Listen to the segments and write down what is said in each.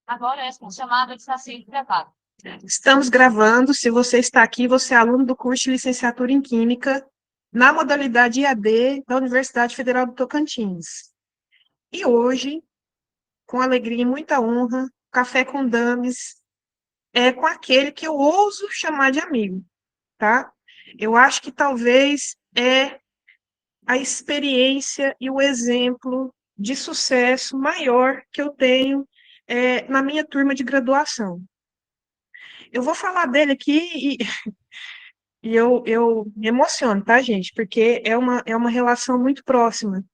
Agora esta chamada está sendo gravada. Estamos gravando. Se você está aqui, você é aluno do curso de licenciatura em Química, na modalidade IAD da Universidade Federal do Tocantins. E hoje, com alegria e muita honra, Café com Dames é com aquele que eu ouso chamar de amigo, tá? Eu acho que talvez é a experiência e o exemplo de sucesso maior que eu tenho na minha turma de graduação. Eu vou falar dele aqui e eu me emociono, tá, gente? Porque é uma relação muito próxima.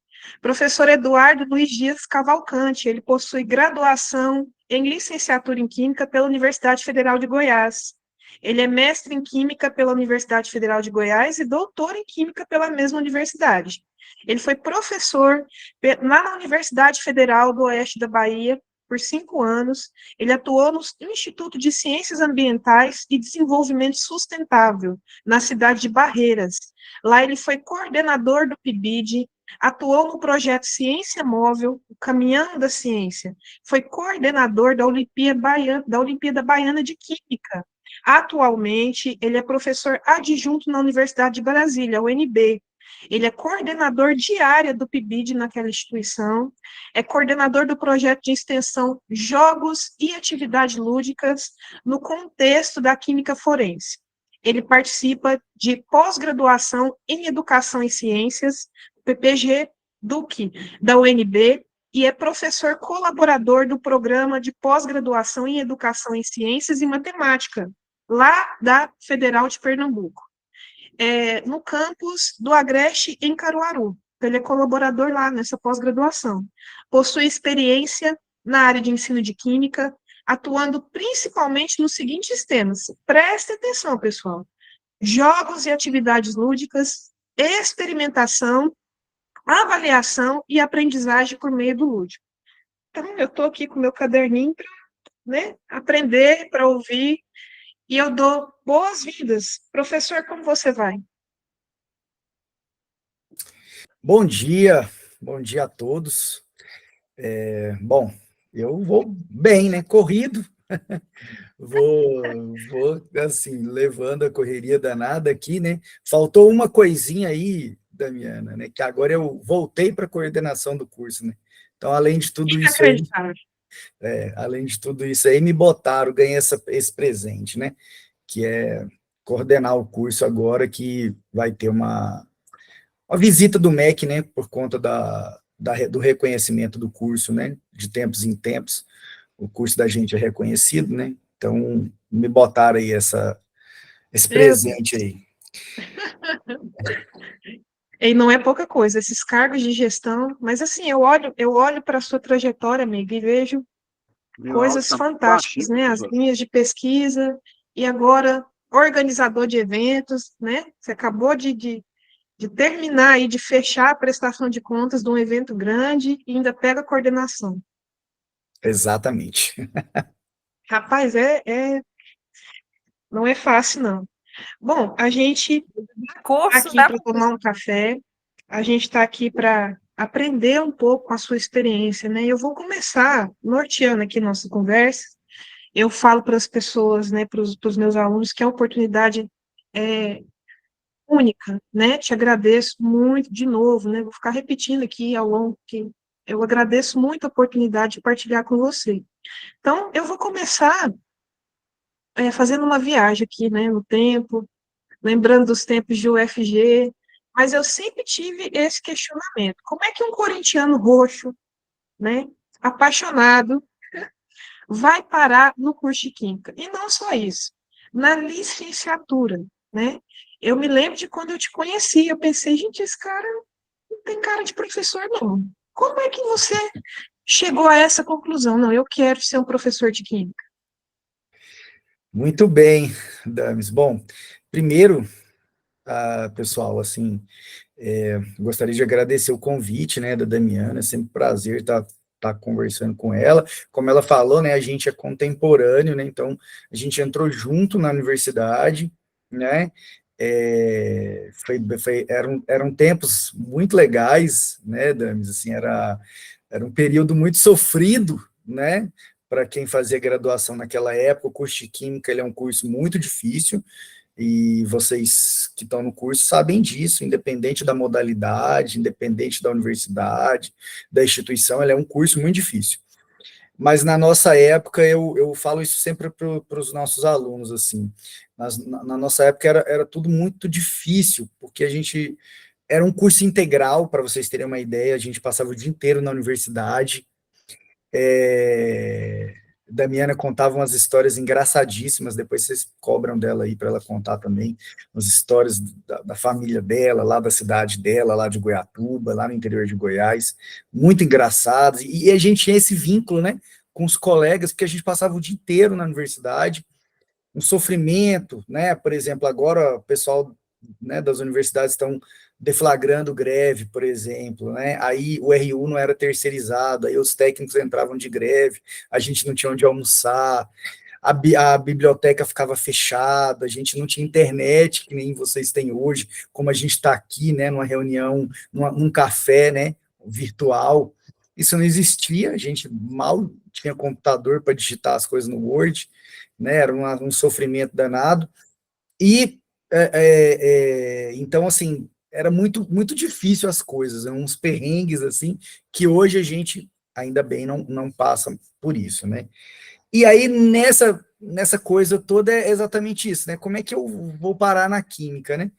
Professor Eduardo Luiz Dias Cavalcante, ele possui graduação em licenciatura em Química pela Universidade Federal de Goiás. Ele é mestre em Química pela Universidade Federal de Goiás e doutor em Química pela mesma universidade. Ele foi professor na Universidade Federal do Oeste da Bahia por 5 anos. Ele atuou no Instituto de Ciências Ambientais e Desenvolvimento Sustentável, na cidade de Barreiras. Lá ele foi coordenador do PIBID, atuou no projeto Ciência Móvel, o Caminhando da Ciência. Foi coordenador da Olimpíada Baiana de Química. Atualmente, ele é professor adjunto na Universidade de Brasília, UNB. Ele é coordenador de área do PIBID naquela instituição, é coordenador do projeto de extensão Jogos e Atividades Lúdicas no contexto da Química Forense. Ele participa de pós-graduação em Educação e Ciências, PPG Duque, da UNB, e é professor colaborador do programa de pós-graduação em Educação em Ciências e Matemática, lá da Federal de Pernambuco, no campus do Agreste, em Caruaru. Ele é colaborador lá nessa pós-graduação. Possui experiência na área de ensino de Química, atuando principalmente nos seguintes temas. Preste atenção, pessoal. Jogos e atividades lúdicas, experimentação, avaliação e aprendizagem por meio do lúdico. Então, eu estou aqui com o meu caderninho para, né, aprender, para ouvir, e eu dou boas-vindas. Professor, como você vai? Bom dia a todos. Bom, eu vou bem, né? Corrido, vou assim, levando a correria danada aqui, né? Faltou uma coisinha aí, Damiana, né? Que agora eu voltei para a coordenação do curso, né? Então, Inacreditável. além de tudo isso aí, me botaram, ganhei esse presente, né? Que é coordenar o curso agora, que vai ter uma visita do MEC, né, por conta do reconhecimento do curso, né, de tempos em tempos, o curso da gente é reconhecido, né, então me botaram aí esse Meu Deus. presente aí. E não é pouca coisa, esses cargos de gestão, mas assim, eu olho para a sua trajetória, amiga, e vejo coisas fantásticas, né? As linhas de pesquisa, e agora organizador de eventos, né? Você acabou de terminar aí, de fechar a prestação de contas de um evento grande e ainda pega a coordenação. Exatamente. Rapaz, não é fácil, não. Bom, a gente está Curso aqui da para tomar um café, a gente está aqui para aprender um pouco com a sua experiência, né? Eu vou começar norteando aqui nossa conversa. Eu falo para as pessoas, né, para os meus alunos, que a oportunidade é única, né? Te agradeço muito de novo, né? Vou ficar repetindo aqui ao longo que eu agradeço muito a oportunidade de partilhar com você. Então, eu vou começar fazendo uma viagem aqui, né, no tempo, lembrando dos tempos de UFG, mas eu sempre tive esse questionamento: como é que um corintiano roxo, né, apaixonado, vai parar no curso de Química? E não só isso, na licenciatura, né? Eu me lembro de quando eu te conheci, eu pensei, gente, esse cara não tem cara de professor, não. Como é que você chegou a essa conclusão? Não, eu quero ser um professor de Química. Muito bem, Dames. Bom, primeiro, pessoal, assim, gostaria de agradecer o convite, né, da Damiana, é sempre um prazer estar conversando com ela. Como ela falou, né, a gente é contemporâneo, né, então a gente entrou junto na universidade, né, eram tempos muito legais, né, Dames, assim, era um período muito sofrido, né, para quem fazia graduação naquela época, o curso de Química ele é um curso muito difícil, e vocês que estão no curso sabem disso, independente da modalidade, independente da universidade, da instituição, ele é um curso muito difícil. Mas na nossa época, eu falo isso sempre para os nossos alunos, assim, na nossa época era tudo muito difícil, porque a gente, era um curso integral, para vocês terem uma ideia, a gente passava o dia inteiro na universidade, Damiana contava umas histórias engraçadíssimas, depois vocês cobram dela aí para ela contar também, as histórias da família dela, lá da cidade dela, lá de Goiatuba, lá no interior de Goiás, muito engraçadas, e a gente tinha esse vínculo, né, com os colegas, porque a gente passava o dia inteiro na universidade, um sofrimento, né, por exemplo, agora o pessoal, né, das universidades estão deflagrando greve, por exemplo, né, aí o RU não era terceirizado, aí os técnicos entravam de greve, a gente não tinha onde almoçar, a biblioteca ficava fechada, a gente não tinha internet, que nem vocês têm hoje, como a gente está aqui, né, numa reunião, num café, né, virtual, isso não existia, a gente mal tinha computador para digitar as coisas no Word, né, era um sofrimento danado, e então, assim, era muito, muito difícil as coisas, uns perrengues, assim, que hoje a gente, ainda bem, não passa por isso, né. E aí, nessa coisa toda, é exatamente isso, né, como é que eu vou parar na química, né?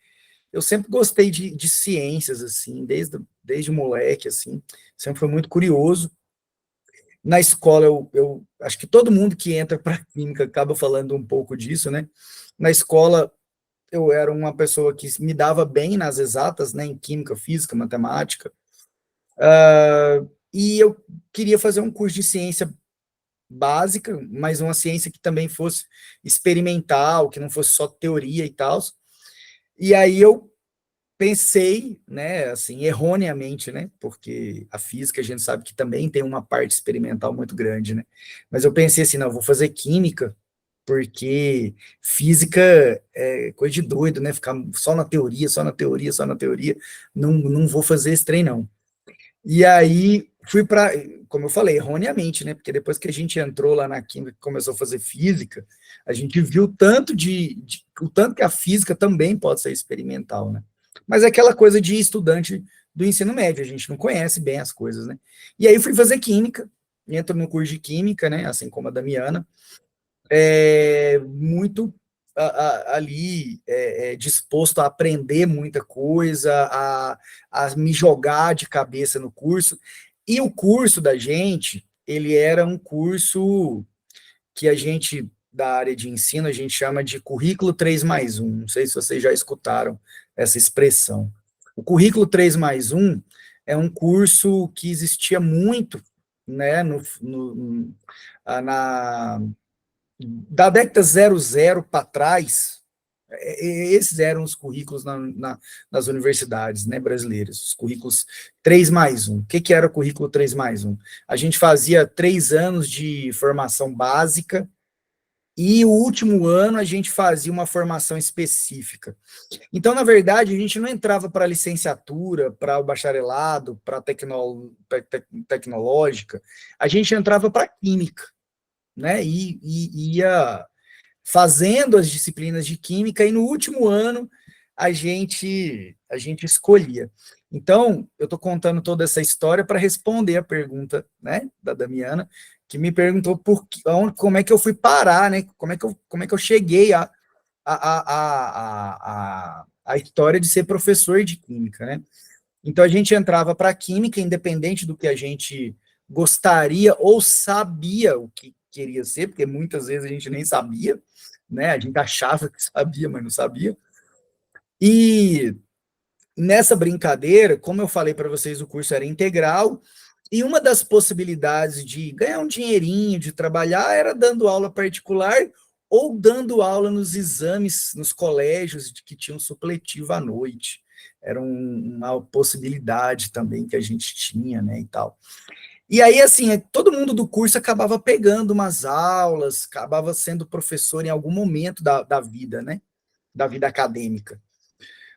Eu sempre gostei de ciências, assim, desde moleque, assim, sempre foi muito curioso. Na escola, eu acho que todo mundo que entra para química acaba falando um pouco disso, né? Na escola, eu era uma pessoa que me dava bem nas exatas, né, em química, física, matemática, e eu queria fazer um curso de ciência básica, mas uma ciência que também fosse experimental, que não fosse só teoria e tal. E aí eu pensei, né, assim, erroneamente, né, porque a física a gente sabe que também tem uma parte experimental muito grande, né, mas eu pensei assim, não, eu vou fazer química, porque física é coisa de doido, né, ficar só na teoria, só na teoria, só na teoria, não vou fazer esse trem, não. E aí, fui para, como eu falei, erroneamente, né, porque depois que a gente entrou lá na química, começou a fazer física, a gente viu o tanto que a física também pode ser experimental, né. Mas é aquela coisa de estudante do ensino médio, a gente não conhece bem as coisas, né. E aí fui fazer química, entro no curso de química, né, assim como a Damiana, muito ali disposto a aprender muita coisa, a me jogar de cabeça no curso, e o curso da gente, ele era um curso que a gente, da área de ensino, a gente chama de currículo 3+1, não sei se vocês já escutaram essa expressão. O currículo 3+1 é um curso que existia muito, né, da década 00 para trás, esses eram os currículos nas universidades, né, brasileiras, os currículos 3+1. O que era o currículo 3+1? A gente fazia 3 anos de formação básica, e o último ano a gente fazia uma formação específica. Então, na verdade, a gente não entrava para a licenciatura, para o bacharelado, para a tecnológica, a gente entrava para a química, né, e ia fazendo as disciplinas de química, e no último ano a gente escolhia. Então, eu estou contando toda essa história para responder a pergunta, né, da Damiana, que me perguntou como é que eu fui parar, né, como é que eu cheguei a história de ser professor de química, né. Então, a gente entrava para a química, independente do que a gente gostaria ou sabia o que queria ser, porque muitas vezes a gente nem sabia, né? A gente achava que sabia, mas não sabia. E nessa brincadeira, como eu falei para vocês, o curso era integral, e uma das possibilidades de ganhar um dinheirinho, de trabalhar, era dando aula particular ou dando aula nos exames, nos colégios que tinham supletivo à noite. Era uma possibilidade também que a gente tinha, né, e tal. E aí, assim, todo mundo do curso acabava pegando umas aulas, acabava sendo professor em algum momento da vida, né, da vida acadêmica.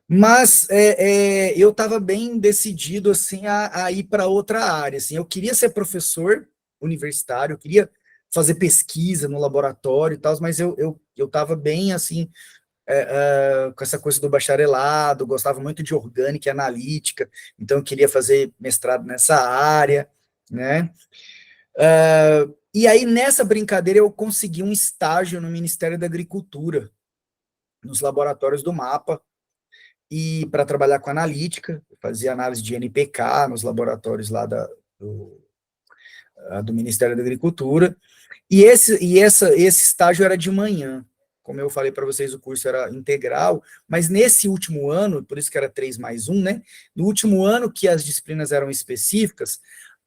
Mas eu estava bem decidido, assim, a ir para outra área, assim, eu queria ser professor universitário, eu queria fazer pesquisa no laboratório e tal, mas eu estava bem, assim, com essa coisa do bacharelado, gostava muito de orgânica e analítica, então eu queria fazer mestrado nessa área, né? E aí, nessa brincadeira, eu consegui um estágio no Ministério da Agricultura, nos laboratórios do MAPA, e para trabalhar com analítica, fazia análise de NPK nos laboratórios lá do Ministério da Agricultura, e esse estágio era de manhã. Como eu falei para vocês, o curso era integral, mas nesse último ano, por isso que era 3+1, né? No último ano que as disciplinas eram específicas,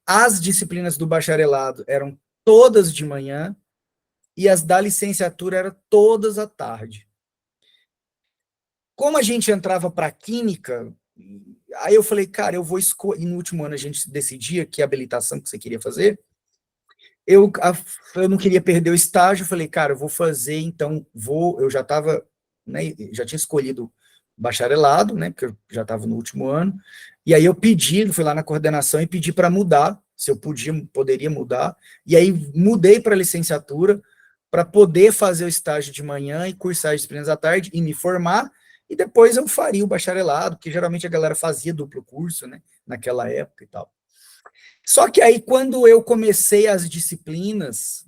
as disciplinas do bacharelado eram todas de manhã e as da licenciatura eram todas à tarde. Como a gente entrava para química, aí eu falei, cara, eu vou escolher, e no último ano a gente decidia que habilitação que você queria fazer, eu não queria perder o estágio, falei, cara, eu vou fazer, então, eu já estava, né, já tinha escolhido bacharelado, né, porque eu já estava no último ano, e aí eu fui lá na coordenação e pedi para mudar, se eu poderia mudar, e aí mudei para licenciatura, para poder fazer o estágio de manhã e cursar as disciplinas à tarde, e me formar, e depois eu faria o bacharelado, que geralmente a galera fazia duplo curso, né, naquela época e tal. Só que aí, quando eu comecei as disciplinas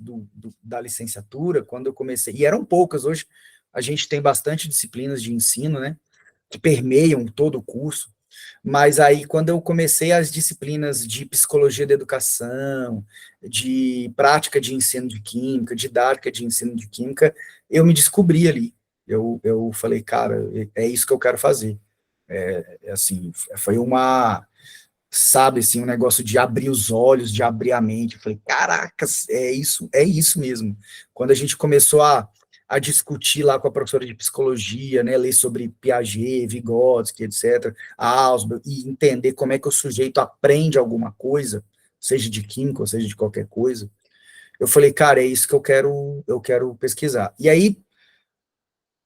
da licenciatura, quando eu comecei, e eram poucas, hoje a gente tem bastante disciplinas de ensino, né, que permeiam todo o curso, mas aí, quando eu comecei as disciplinas de psicologia da educação, de prática de ensino de química, didática de ensino de química, eu me descobri ali. Eu falei, cara, é isso que eu quero fazer. Assim, foi sabe, assim, um negócio de abrir os olhos, de abrir a mente. Eu falei, caracas, é isso mesmo. Quando a gente começou a discutir lá com a professora de psicologia, né, ler sobre Piaget, Vygotsky, etc., Ausubel, e entender como é que o sujeito aprende alguma coisa, seja de química, ou seja de qualquer coisa, eu falei, cara, é isso que eu quero pesquisar. E aí,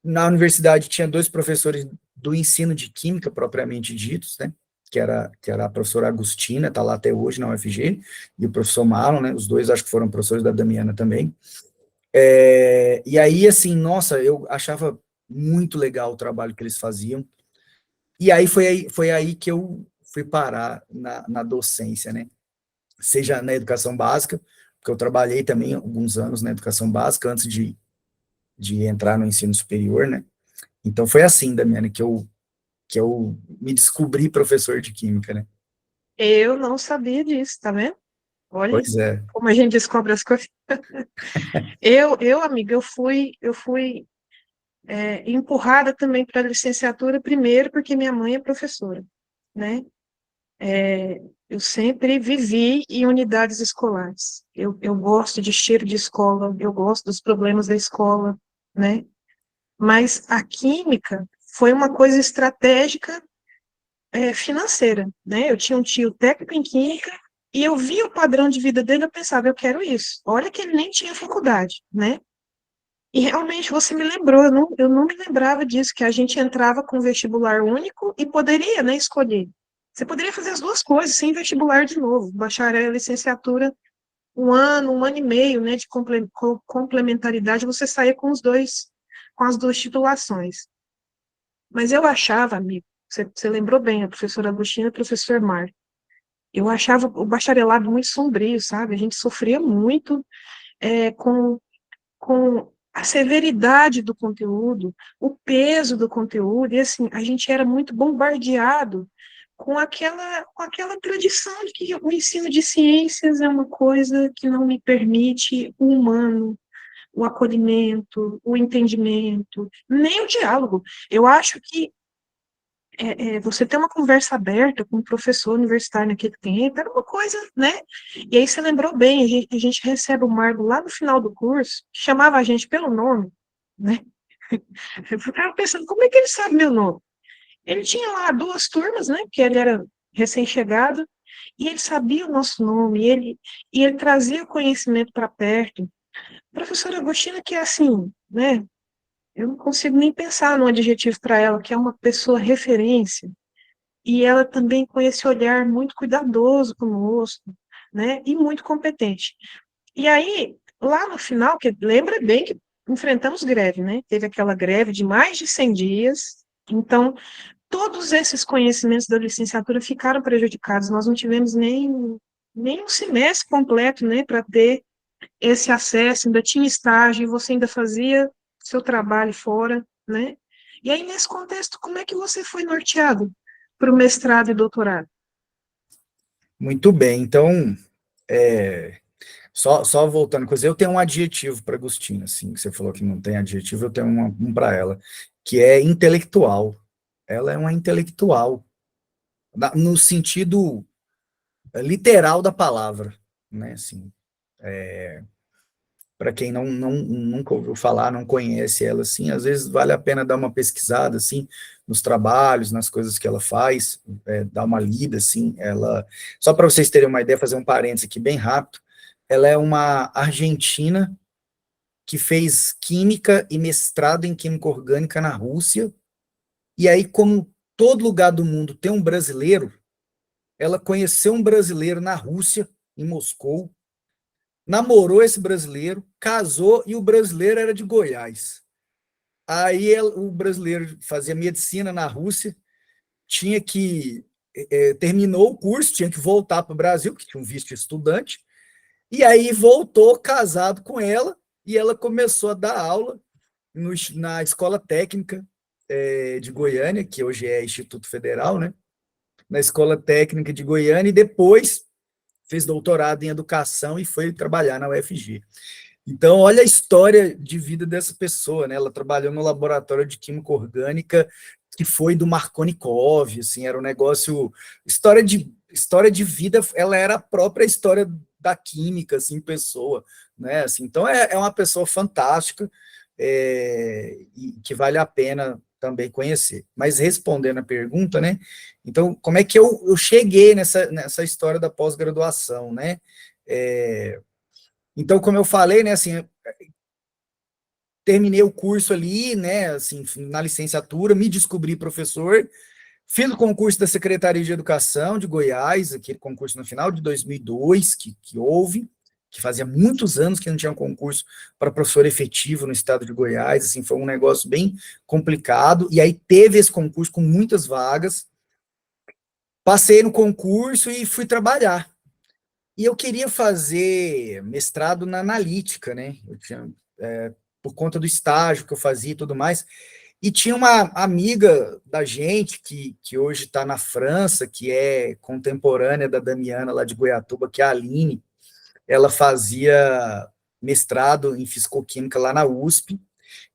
na universidade, tinha 2 professores do ensino de química, propriamente ditos, né, que era a professora Agostina, está lá até hoje na UFG, e o professor Marlon, né, os 2 acho que foram professores da Damiana também. E aí, assim, nossa, eu achava muito legal o trabalho que eles faziam, e aí foi aí que eu fui parar na docência, né, seja na educação básica, porque eu trabalhei também alguns anos na educação básica, antes de entrar no ensino superior, né, então foi assim, Damiana, que eu me descobri professor de química, né. Eu não sabia disso, tá vendo? Olha Pois é. como a gente descobre as coisas. Amiga, eu fui empurrada também para a licenciatura, primeiro porque minha mãe é professora, né? Eu sempre vivi em unidades escolares. Eu gosto de cheiro de escola, eu gosto dos problemas da escola, né? Mas a química foi uma coisa estratégica, financeira, né? Eu tinha um tio técnico em química e eu via o padrão de vida dele, eu pensava, eu quero isso. Olha que ele nem tinha faculdade, né? E realmente você me lembrou, eu não me lembrava disso, que a gente entrava com vestibular único e poderia, né, escolher. Você poderia fazer as duas coisas, sem vestibular de novo, bacharel e licenciatura, um ano e meio, né, de complementaridade, você saía com com as duas titulações. Mas eu achava, amigo, você lembrou bem, a professora Agostina e o professor Mar, eu achava o bacharelado muito sombrio, sabe? A gente sofria muito com a severidade do conteúdo, o peso do conteúdo, e assim, a gente era muito bombardeado com aquela tradição de que o ensino de ciências é uma coisa que não me permite o humano, o acolhimento, o entendimento, nem o diálogo. Eu acho que você ter uma conversa aberta com um professor universitário naquele tempo era uma coisa, né? E aí você lembrou bem, a gente recebe o Margo lá no final do curso, chamava a gente pelo nome, né? Eu ficava pensando, como é que ele sabe meu nome? Ele tinha lá 2 turmas, né? Porque ele era recém-chegado, e ele sabia o nosso nome, e ele trazia o conhecimento para perto. Professora Agostina, que é assim, né? Eu não consigo nem pensar num adjetivo para ela, que é uma pessoa referência, e ela também com esse olhar muito cuidadoso conosco, né, e muito competente. E aí, lá no final, que lembra bem que enfrentamos greve, né? Teve aquela greve de mais de 100 dias, então todos esses conhecimentos da licenciatura ficaram prejudicados, nós não tivemos nem um semestre completo, né, para ter esse acesso, ainda tinha estágio, e você ainda fazia seu trabalho fora, né? E aí, nesse contexto, como é que você foi norteado para o mestrado e doutorado? Muito bem, então, só voltando, coisa, eu tenho um adjetivo para Agostina, assim, que você falou que não tem adjetivo, eu tenho um para ela, que é intelectual. Ela é uma intelectual, no sentido literal da palavra, né, assim, para quem nunca ouviu falar, não conhece ela, assim, às vezes vale a pena dar uma pesquisada, assim, nos trabalhos, nas coisas que ela faz, dar uma lida, assim, só para vocês terem uma ideia, fazer um parênteses aqui bem rápido, ela é uma argentina que fez química e mestrado em química orgânica na Rússia, e aí, como todo lugar do mundo tem um brasileiro, ela conheceu um brasileiro na Rússia, em Moscou, namorou esse brasileiro, casou, e o brasileiro era de Goiás. Aí o brasileiro fazia medicina na Rússia, tinha que terminou o curso, tinha que voltar para o Brasil, que tinha um visto de estudante, e aí voltou casado com ela, e ela começou a dar aula na Escola Técnica de Goiânia, que hoje é Instituto Federal, né? Na Escola Técnica de Goiânia, e depois fez doutorado em educação e foi trabalhar na UFG. Então, olha a história de vida dessa pessoa, né? Ela trabalhou no laboratório de química orgânica que foi do Markonikov, assim, era um negócio, história de vida, ela era a própria história da química, assim, pessoa, né? Assim, então, é uma pessoa fantástica, e que vale a pena também conhecer. Mas respondendo a pergunta, né? Então, como é que eu cheguei nessa história da pós-graduação, né? Então, como eu falei, né, assim, terminei o curso ali, né, assim, na licenciatura, me descobri professor, fiz o concurso da Secretaria de Educação de Goiás, aquele concurso no final de 2002, que houve, que fazia muitos anos que não tinha um concurso para professor efetivo no estado de Goiás, assim, foi um negócio bem complicado, e aí teve esse concurso com muitas vagas, passei no concurso e fui trabalhar. E eu queria fazer mestrado na analítica, né? Eu tinha, por conta do estágio que eu fazia e tudo mais. E tinha uma amiga da gente, que hoje está na França, que é contemporânea da Damiana, lá de Goiatuba, que é a Aline. Ela fazia mestrado em fisicoquímica lá na USP,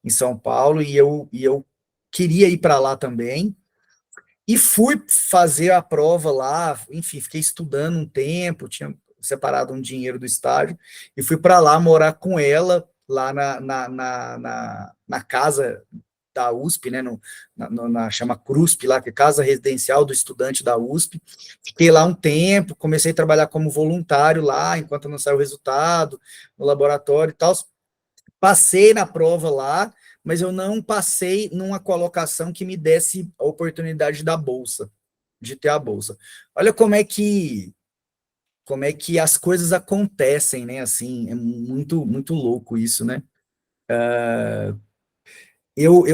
em São Paulo, e eu queria ir para lá também. E fui fazer a prova lá, enfim, fiquei estudando um tempo, tinha separado um dinheiro do estágio, e fui para lá morar com ela, lá na casa da USP, né, chama CRUSP lá, que é Casa Residencial do Estudante da USP. Fiquei lá um tempo, comecei a trabalhar como voluntário lá, enquanto não saiu o resultado, no laboratório e tal. Passei na prova lá, mas eu não passei numa colocação que me desse a oportunidade da bolsa, de ter a bolsa. Olha como é que as coisas acontecem, né? Assim, é muito muito louco isso, né? Eu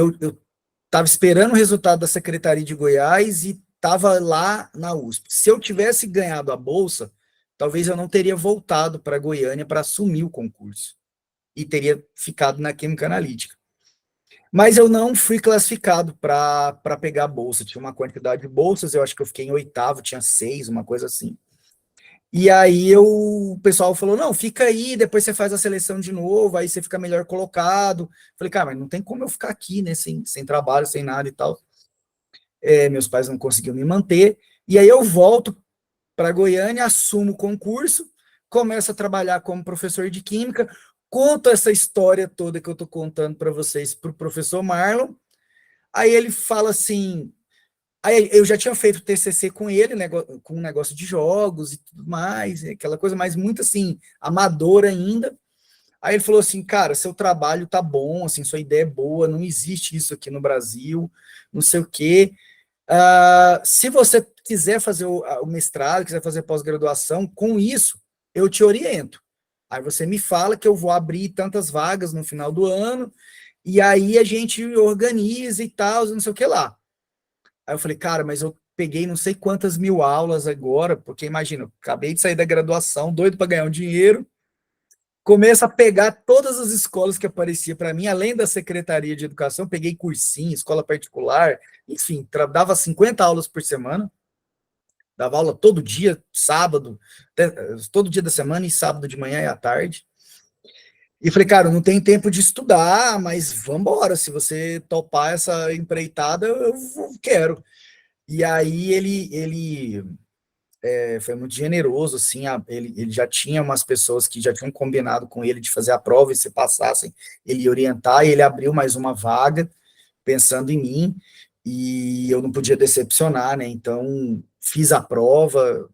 estava esperando o resultado da Secretaria de Goiás e estava lá na USP. Se eu tivesse ganhado a bolsa, talvez eu não teria voltado para Goiânia para assumir o concurso e teria ficado na Química Analítica. Mas eu não fui classificado para pegar a bolsa. Tinha uma quantidade de bolsas, eu acho que eu fiquei em oitavo, tinha 6, uma coisa assim. E aí o pessoal falou, não, fica aí, depois você faz a seleção de novo, aí você fica melhor colocado. Falei, cara, mas não tem como eu ficar aqui, né, sem trabalho, sem nada e tal. Meus pais não conseguiam me manter. E aí eu volto para Goiânia, assumo o concurso, começo a trabalhar como professor de química, conto essa história toda que eu estou contando para vocês para o professor Marlon. Aí ele fala assim, aí eu já tinha feito TCC com ele, com um negócio de jogos e tudo mais, aquela coisa, mas muito assim, amadora ainda. Aí ele falou assim, cara, seu trabalho tá bom, assim, sua ideia é boa, não existe isso aqui no Brasil, não sei o quê. Se você quiser fazer o mestrado, quiser fazer pós-graduação, com isso, eu te oriento. Aí você me fala que eu vou abrir tantas vagas no final do ano, e aí a gente organiza e tal, não sei o que lá. Aí eu falei, cara, mas eu peguei não sei quantas mil aulas agora, porque imagina, eu acabei de sair da graduação, doido para ganhar um dinheiro, começo a pegar todas as escolas que aparecia para mim, além da Secretaria de Educação, peguei cursinho, escola particular, enfim, dava 50 aulas por semana, dava aula todo dia, sábado, todo dia da semana e sábado de manhã e à tarde. E falei, cara, não tem tempo de estudar, mas vamos embora, se você topar essa empreitada, eu quero. E aí ele foi muito generoso, assim, ele já tinha umas pessoas que já tinham combinado com ele de fazer a prova, e se passassem, ele ia orientar, e ele abriu mais uma vaga, pensando em mim, e eu não podia decepcionar, né, então fiz a prova,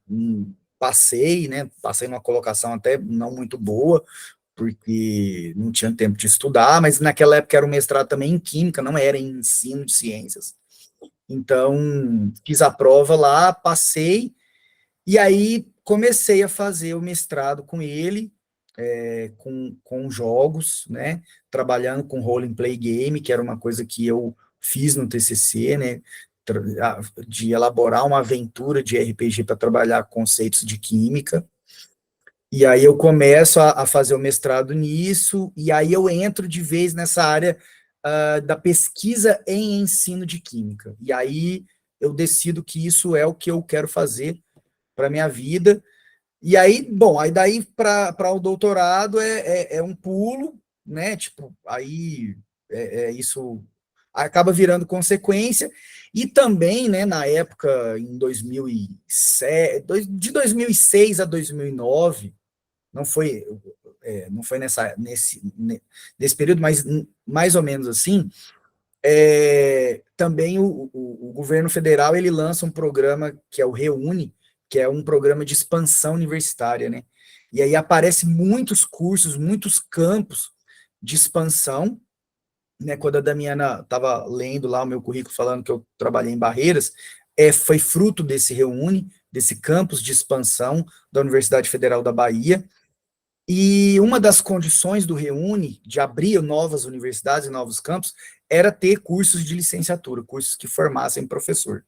passei, né, passei numa colocação até não muito boa, porque não tinha tempo de estudar, mas naquela época era um mestrado também em Química, não era em ensino de ciências, então fiz a prova lá, passei, e aí comecei a fazer o mestrado com ele, com jogos, né, trabalhando com role and play game, que era uma coisa que eu fiz no TCC, né, de elaborar uma aventura de RPG para trabalhar conceitos de química, e aí eu começo a fazer o mestrado nisso, e aí eu entro de vez nessa área da pesquisa em ensino de química, e aí eu decido que isso é o que eu quero fazer para minha vida. E aí, bom, aí daí para o doutorado é um pulo, né? Tipo, aí isso acaba virando consequência. E também, né, na época, em 2007, de 2006 a 2009, não foi, não foi nesse período, mas mais ou menos assim, também o governo federal ele lança um programa que é o Reúne, que é um programa de expansão universitária, né? E aí aparecem muitos cursos, muitos campos de expansão, né? Quando a Damiana estava lendo lá o meu currículo falando que eu trabalhei em Barreiras, foi fruto desse Reúne, desse campus de expansão da Universidade Federal da Bahia, e uma das condições do Reúne, de abrir novas universidades e novos campos, era ter cursos de licenciatura, cursos que formassem professor.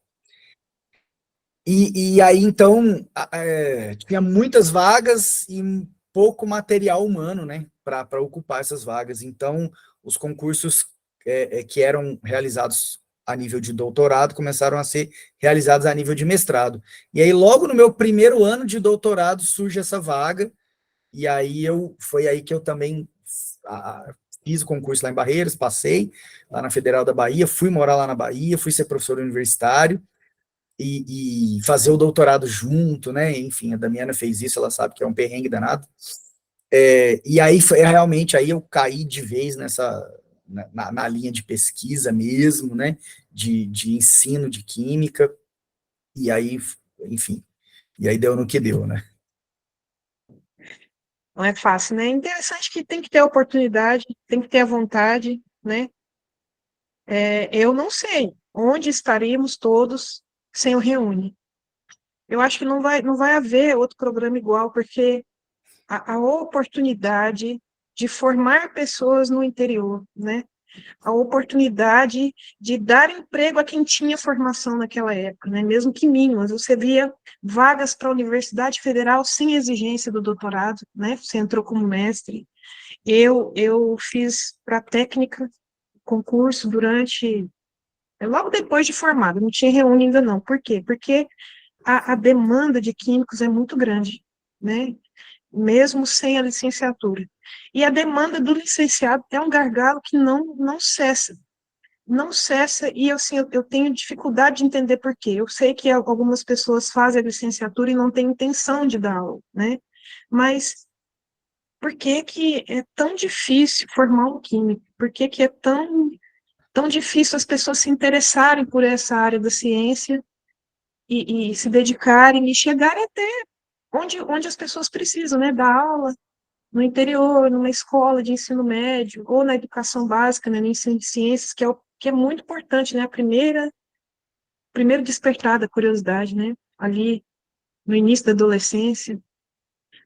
E aí, então, tinha muitas vagas e pouco material humano, né, para ocupar essas vagas. Então, os concursos que eram realizados a nível de doutorado começaram a ser realizados a nível de mestrado. E aí, logo no meu primeiro ano de doutorado, surge essa vaga, e aí foi aí que eu também fiz o concurso lá em Barreiras, passei lá na Federal da Bahia, fui morar lá na Bahia, fui ser professor universitário e fazer o doutorado junto, né? Enfim, a Damiana fez isso, ela sabe que é um perrengue danado. E aí foi realmente aí eu caí de vez na linha de pesquisa mesmo, né? De ensino de química, e aí, enfim, e aí deu no que deu, né? Não é fácil, né? É interessante que tem que ter a oportunidade, tem que ter a vontade, né? Eu não sei onde estaríamos todos sem o Reúne. Eu acho que não vai haver outro programa igual, porque a oportunidade de formar pessoas no interior, né? A oportunidade de dar emprego a quem tinha formação naquela época, né? Mesmo que mínimas. Você via vagas para a Universidade Federal sem exigência do doutorado, né? Você entrou como mestre. Eu fiz para técnica concurso logo depois de formado, não tinha reúne ainda não. Por quê? Porque a demanda de químicos é muito grande, né? Mesmo sem a licenciatura. E a demanda do licenciado é um gargalo que não cessa. Não cessa, e assim, eu tenho dificuldade de entender por quê. Eu sei que algumas pessoas fazem a licenciatura e não têm intenção de dar aula, né? Mas por que que é tão difícil formar um químico? Por que que é tão difícil as pessoas se interessarem por essa área da ciência e se dedicarem e chegarem até onde as pessoas precisam, né? Dar aula no interior, numa escola de ensino médio, ou na educação básica, né? No ensino de ciências, que é muito importante, né? Primeiro despertar da curiosidade, né? Ali no início da adolescência.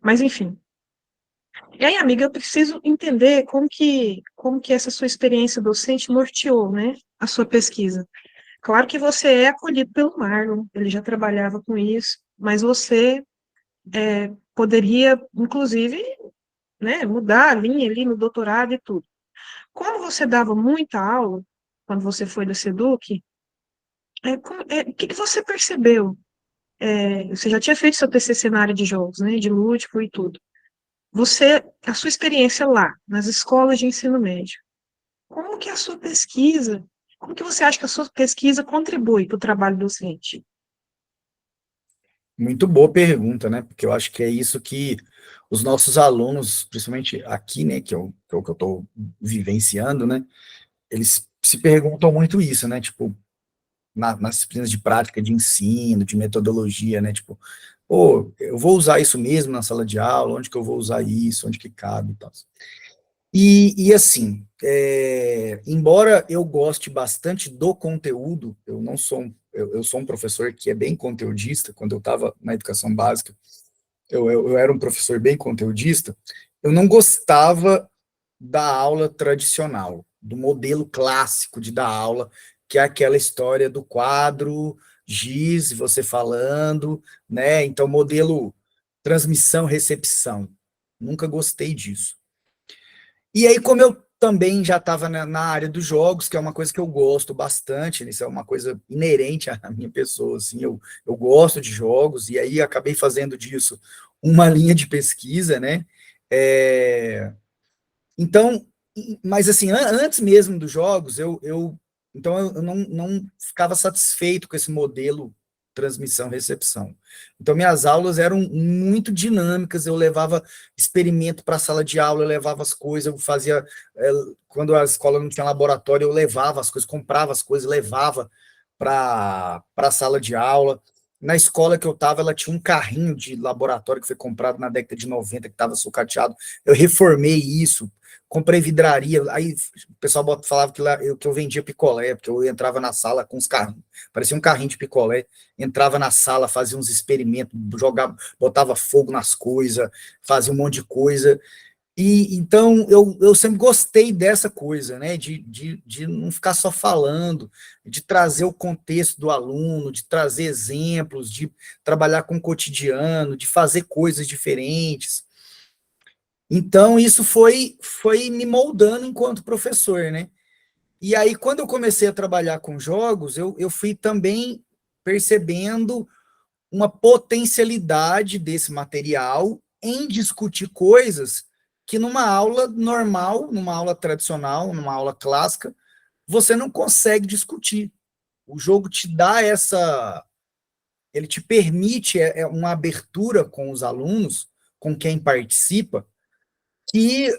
Mas, enfim, E aí, amiga, eu preciso entender como que essa sua experiência docente norteou, né, a sua pesquisa. Claro que você é acolhido pelo Marlon, ele já trabalhava com isso, mas você poderia, inclusive, né, mudar a linha ali no doutorado e tudo. Como você dava muita aula, quando você foi da SEDUC, o que que você percebeu? Você já tinha feito seu TCC na área de jogos, né, de lúdico e tudo. A sua experiência lá, nas escolas de ensino médio, como que a sua pesquisa, como que você acha que a sua pesquisa contribui para o trabalho docente? Muito boa pergunta, né? Porque eu acho que é isso que os nossos alunos, principalmente aqui, né, que é o que eu estou vivenciando, né, eles se perguntam muito isso, né? Tipo, nas disciplinas de prática de ensino, de metodologia, né? Tipo, pô, eu vou usar isso mesmo na sala de aula, onde que eu vou usar isso, onde que cabe e tal. E assim, embora eu goste bastante do conteúdo, eu não sou eu sou um professor que é bem conteudista. Quando eu estava na educação básica, eu era um professor bem conteudista, eu não gostava da aula tradicional, do modelo clássico de dar aula, que é aquela história do quadro, giz, você falando, né? Então, modelo transmissão, recepção. Nunca gostei disso. E aí, como eu também já estava na área dos jogos, que é uma coisa que eu gosto bastante, isso é uma coisa inerente à minha pessoa, assim, eu gosto de jogos, e aí acabei fazendo disso uma linha de pesquisa, né? Então, mas assim, antes mesmo dos jogos, então eu não ficava satisfeito com esse modelo transmissão-recepção. Então, minhas aulas eram muito dinâmicas, eu levava experimento para a sala de aula, eu levava as coisas, eu fazia, quando a escola não tinha laboratório, eu levava as coisas, comprava as coisas, levava para a sala de aula. Na escola que eu estava, ela tinha um carrinho de laboratório que foi comprado na década de 90, que estava sucateado, eu reformei isso, comprei vidraria, aí o pessoal falava que eu vendia picolé, porque eu entrava na sala com os carrinhos, parecia um carrinho de picolé, entrava na sala, fazia uns experimentos, jogava, botava fogo nas coisas, fazia um monte de coisa, e então eu sempre gostei dessa coisa, né, de não ficar só falando, de trazer o contexto do aluno, de trazer exemplos, de trabalhar com o cotidiano, de fazer coisas diferentes. Então, isso foi me moldando enquanto professor, né? E aí, quando eu comecei a trabalhar com jogos, eu fui também percebendo uma potencialidade desse material em discutir coisas que numa aula normal, numa aula tradicional, numa aula clássica, você não consegue discutir. O jogo te dá ele te permite uma abertura com os alunos, com quem participa, que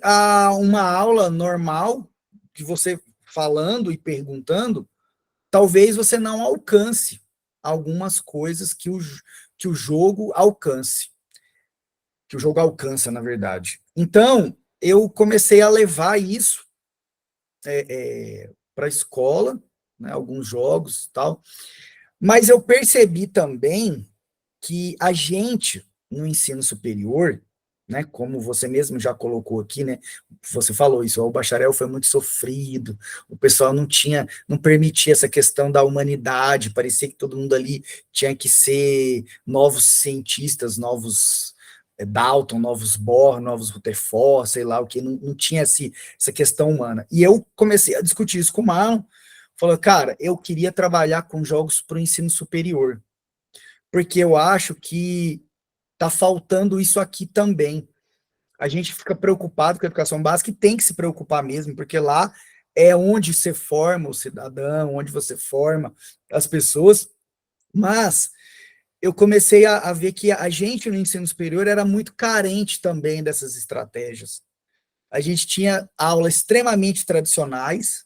uma aula normal, que você falando e perguntando, talvez você não alcance algumas coisas que o jogo alcance, que o jogo alcança, na verdade. Então, eu comecei a levar isso para a escola, né, alguns jogos e tal, mas eu percebi também que a gente, no ensino superior, né, como você mesmo já colocou aqui, né, você falou isso, o bacharel foi muito sofrido, o pessoal não permitia essa questão da humanidade, parecia que todo mundo ali tinha que ser novos cientistas, novos Dalton, novos Bohr, novos Rutherford, sei lá o que, não tinha essa questão humana. E eu comecei a discutir isso com o Marlon, falou, cara, eu queria trabalhar com jogos para o ensino superior, porque eu acho que está faltando isso aqui também. A gente fica preocupado com a educação básica e tem que se preocupar mesmo, porque lá é onde você forma o cidadão, onde você forma as pessoas, mas eu comecei a ver que a gente no ensino superior era muito carente também dessas estratégias. A gente tinha aulas extremamente tradicionais,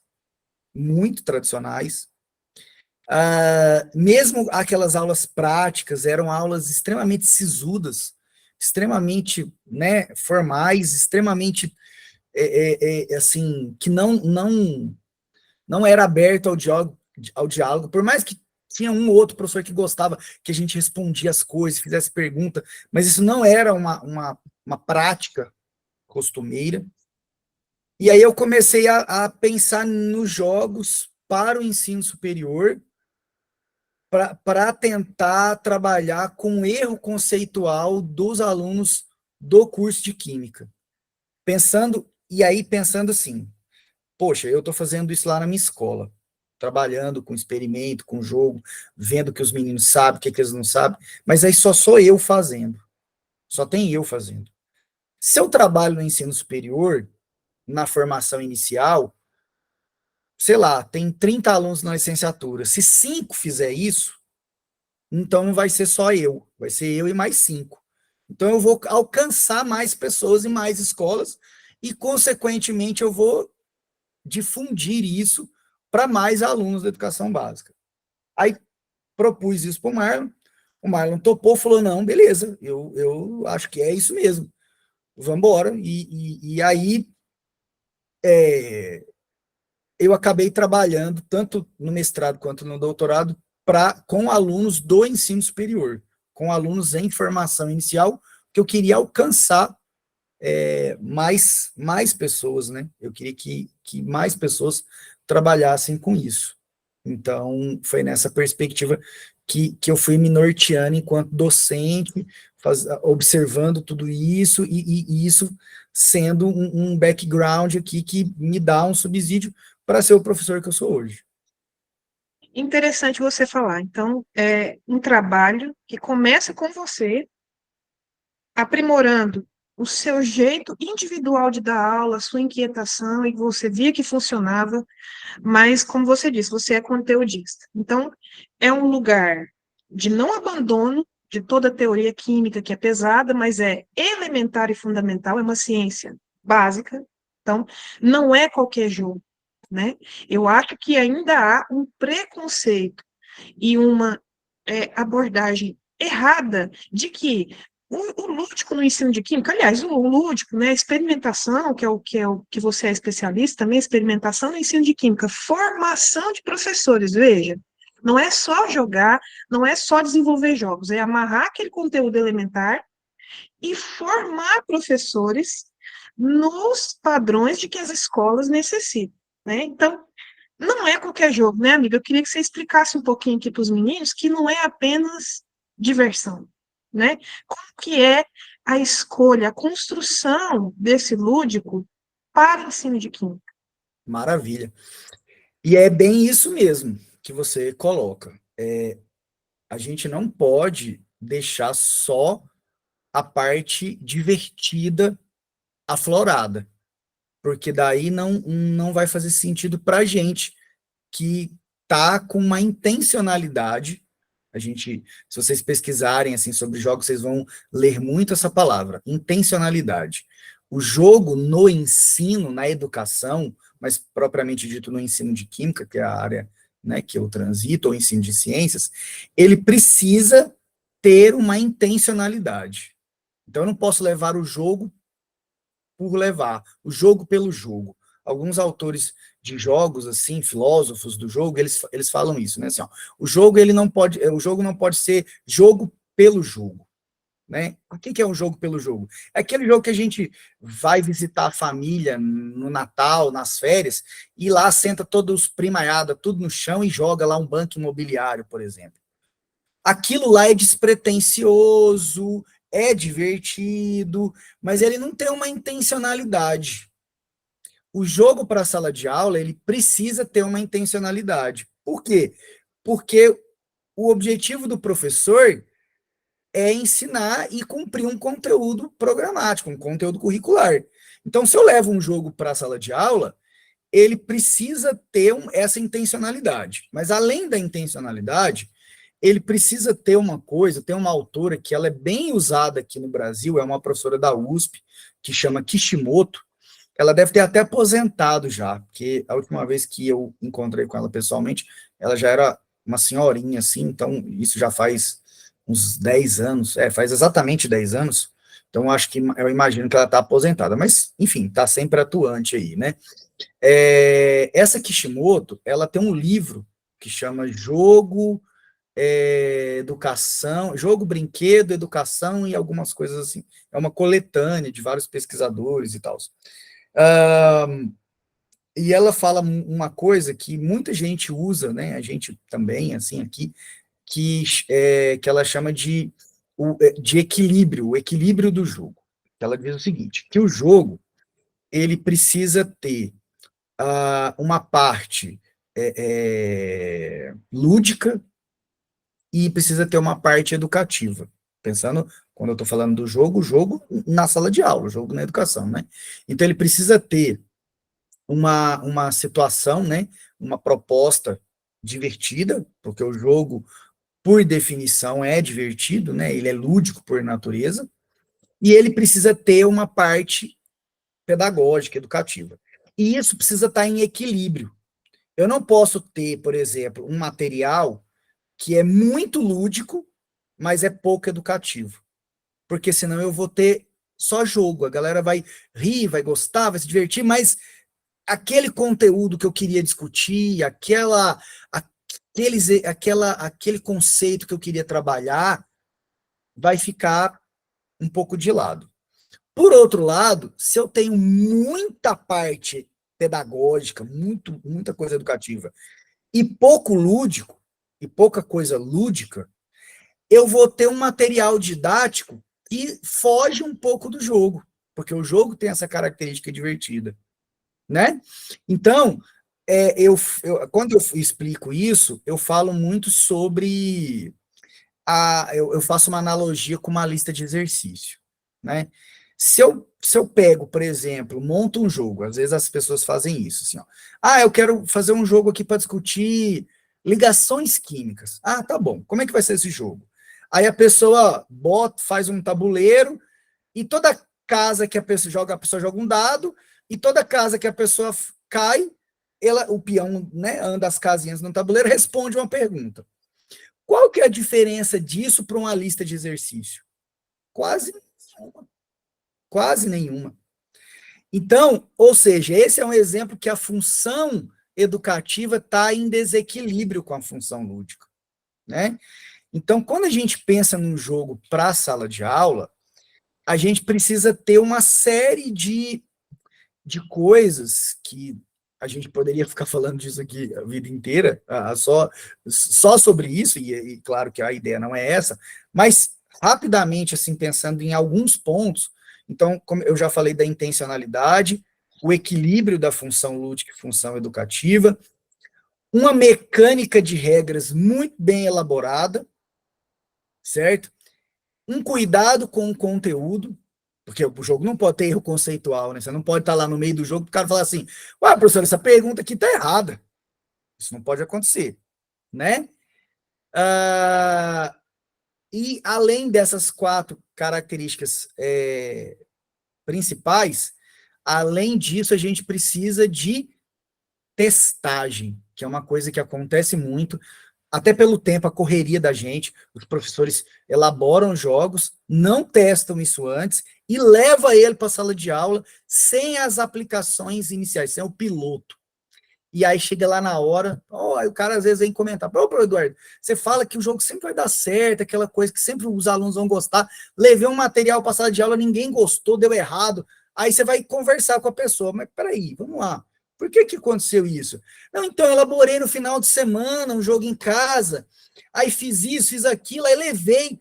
muito tradicionais, mesmo aquelas aulas práticas eram aulas extremamente sisudas, extremamente, né, formais, extremamente assim, que não era aberto ao diálogo, por mais que tinha um ou outro professor que gostava que a gente respondia as coisas, fizesse pergunta, mas isso não era uma prática costumeira. E aí eu comecei a pensar nos jogos para o ensino superior, para tentar trabalhar com o erro conceitual dos alunos do curso de Química. Pensando assim, poxa, eu estou fazendo isso lá na minha escola, trabalhando com experimento, com jogo, vendo o que os meninos sabem, o que eles não sabem, mas aí só sou eu fazendo, só tem eu fazendo. Se eu trabalho no ensino superior, na formação inicial, sei lá, tem 30 alunos na licenciatura, se 5 fizer isso, então não vai ser só eu, vai ser eu e mais 5. Então eu vou alcançar mais pessoas e mais escolas, e consequentemente eu vou difundir isso para mais alunos da educação básica. Aí propus isso para o Marlon topou, falou, não, beleza, eu acho que é isso mesmo, vamos embora. E aí eu acabei trabalhando, tanto no mestrado quanto no doutorado, com alunos do ensino superior, com alunos em formação inicial, que eu queria alcançar mais pessoas, né? Eu queria que mais pessoas trabalhassem com isso. Então, foi nessa perspectiva que eu fui me norteando enquanto docente, observando tudo isso, e isso sendo um background aqui que me dá um subsídio para ser o professor que eu sou hoje. Interessante você falar. Então, é um trabalho que começa com você, aprimorando o seu jeito individual de dar aula, a sua inquietação, e você via que funcionava, mas, como você disse, você é conteudista. Então, é um lugar de não abandono de toda a teoria química, que é pesada, mas é elementar e fundamental, é uma ciência básica. Então, não é qualquer jogo, né? Eu acho que ainda há um preconceito e uma abordagem errada de que o lúdico no ensino de química, aliás, o lúdico, né, a experimentação, que é o que você é especialista também, experimentação no ensino de química, formação de professores, veja, não é só jogar, não é só desenvolver jogos, é amarrar aquele conteúdo elementar e formar professores nos padrões de que as escolas necessitam, né? Então, não é qualquer jogo, né, amiga? Eu queria que você explicasse um pouquinho aqui para os meninos que não é apenas diversão, né? Como que é a escolha, a construção desse lúdico para o ensino de química? Maravilha. E é bem isso mesmo que você coloca. A gente não pode deixar só a parte divertida aflorada, porque daí não vai fazer sentido para a gente que tá com uma intencionalidade. Se vocês pesquisarem assim sobre jogos, vocês vão ler muito essa palavra, intencionalidade. O jogo no ensino, na educação, mas propriamente dito no ensino de química, que é a área, né, que eu transito, ou ensino de ciências, ele precisa ter uma intencionalidade. Então eu não posso levar o jogo por levar, o jogo pelo jogo. Alguns autores de jogos, assim, filósofos do jogo, eles falam isso, né? Assim, ó, o jogo não pode ser jogo pelo jogo, né? O que é um jogo pelo jogo? É aquele jogo que a gente vai visitar a família no Natal, nas férias, e lá senta todos primaiada, tudo no chão e joga lá um banco imobiliário, por exemplo. Aquilo lá é despretensioso, é divertido, mas ele não tem uma intencionalidade. O jogo para a sala de aula, ele precisa ter uma intencionalidade. Por quê? Porque o objetivo do professor é ensinar e cumprir um conteúdo programático, um conteúdo curricular. Então, se eu levo um jogo para a sala de aula, ele precisa ter essa intencionalidade. Mas, além da intencionalidade, ele precisa ter uma coisa, tem uma autora que ela é bem usada aqui no Brasil, é uma professora da USP, que chama Kishimoto. Ela deve ter até aposentado já, porque a última vez que eu encontrei com ela pessoalmente, ela já era uma senhorinha, assim, então isso já faz uns 10 anos, faz exatamente 10 anos, então eu imagino que ela está aposentada, mas, enfim, está sempre atuante aí, né? Essa Kishimoto, ela tem um livro que chama Jogo educação, jogo, brinquedo, educação e algumas coisas assim. É uma coletânea de vários pesquisadores e tal. E ela fala uma coisa que muita gente usa, né? A gente também, assim, aqui, que ela chama de equilíbrio, o equilíbrio do jogo. Ela diz o seguinte, que o jogo, ele precisa ter uma parte lúdica e precisa ter uma parte educativa. Pensando, quando eu estou falando do jogo, o jogo na sala de aula, o jogo na educação, né? Então, ele precisa ter uma situação, né? Uma proposta divertida, porque o jogo, por definição, é divertido, né? Ele é lúdico por natureza, e ele precisa ter uma parte pedagógica, educativa. E isso precisa estar em equilíbrio. Eu não posso ter, por exemplo, um material que é muito lúdico, mas é pouco educativo. Porque senão eu vou ter só jogo. A galera vai rir, vai gostar, vai se divertir, mas aquele conteúdo que eu queria discutir, aquele conceito que eu queria trabalhar, vai ficar um pouco de lado. Por outro lado, se eu tenho muita parte pedagógica, muita coisa educativa, e pouco lúdico, e pouca coisa lúdica, eu vou ter um material didático que foge um pouco do jogo, porque o jogo tem essa característica divertida, né? Então, quando eu explico isso, eu falo muito sobre eu faço uma analogia com uma lista de exercício, né? Se eu pego, por exemplo, monto um jogo, às vezes as pessoas fazem isso, assim, ó. Eu quero fazer um jogo aqui para discutir ligações químicas. Tá bom. Como é que vai ser esse jogo? Aí a pessoa faz um tabuleiro e toda casa que a pessoa joga um dado, e toda casa que a pessoa cai, o peão, né, anda as casinhas no tabuleiro, responde uma pergunta. Qual que é a diferença disso para uma lista de exercício? Quase nenhuma. Quase nenhuma. Então, ou seja, esse é um exemplo que a função educativa está em desequilíbrio com a função lúdica, né? Então, quando a gente pensa num jogo para a sala de aula, a gente precisa ter uma série de coisas que a gente poderia ficar falando disso aqui a vida inteira, só sobre isso, e claro que a ideia não é essa, mas rapidamente, assim, pensando em alguns pontos. Então, como eu já falei da intencionalidade, o equilíbrio da função lúdica e função educativa, uma mecânica de regras muito bem elaborada, certo? Um cuidado com o conteúdo, porque o jogo não pode ter erro conceitual, né? Você não pode estar lá no meio do jogo e o cara falar assim, professor, essa pergunta aqui está errada. Isso não pode acontecer, né? E além dessas 4 características principais, além disso, a gente precisa de testagem, que é uma coisa que acontece muito, até pelo tempo, a correria da gente, os professores elaboram jogos, não testam isso antes, e leva ele para a sala de aula sem as aplicações iniciais, sem o piloto. E aí chega lá na hora, aí o cara às vezes vem comentar, Eduardo, você fala que o jogo sempre vai dar certo, aquela coisa que sempre os alunos vão gostar, levei um material para a sala de aula, ninguém gostou, deu errado, aí você vai conversar com a pessoa, mas peraí, vamos lá, por que aconteceu isso? Não, então, eu elaborei no final de semana um jogo em casa, aí fiz isso, fiz aquilo, aí levei,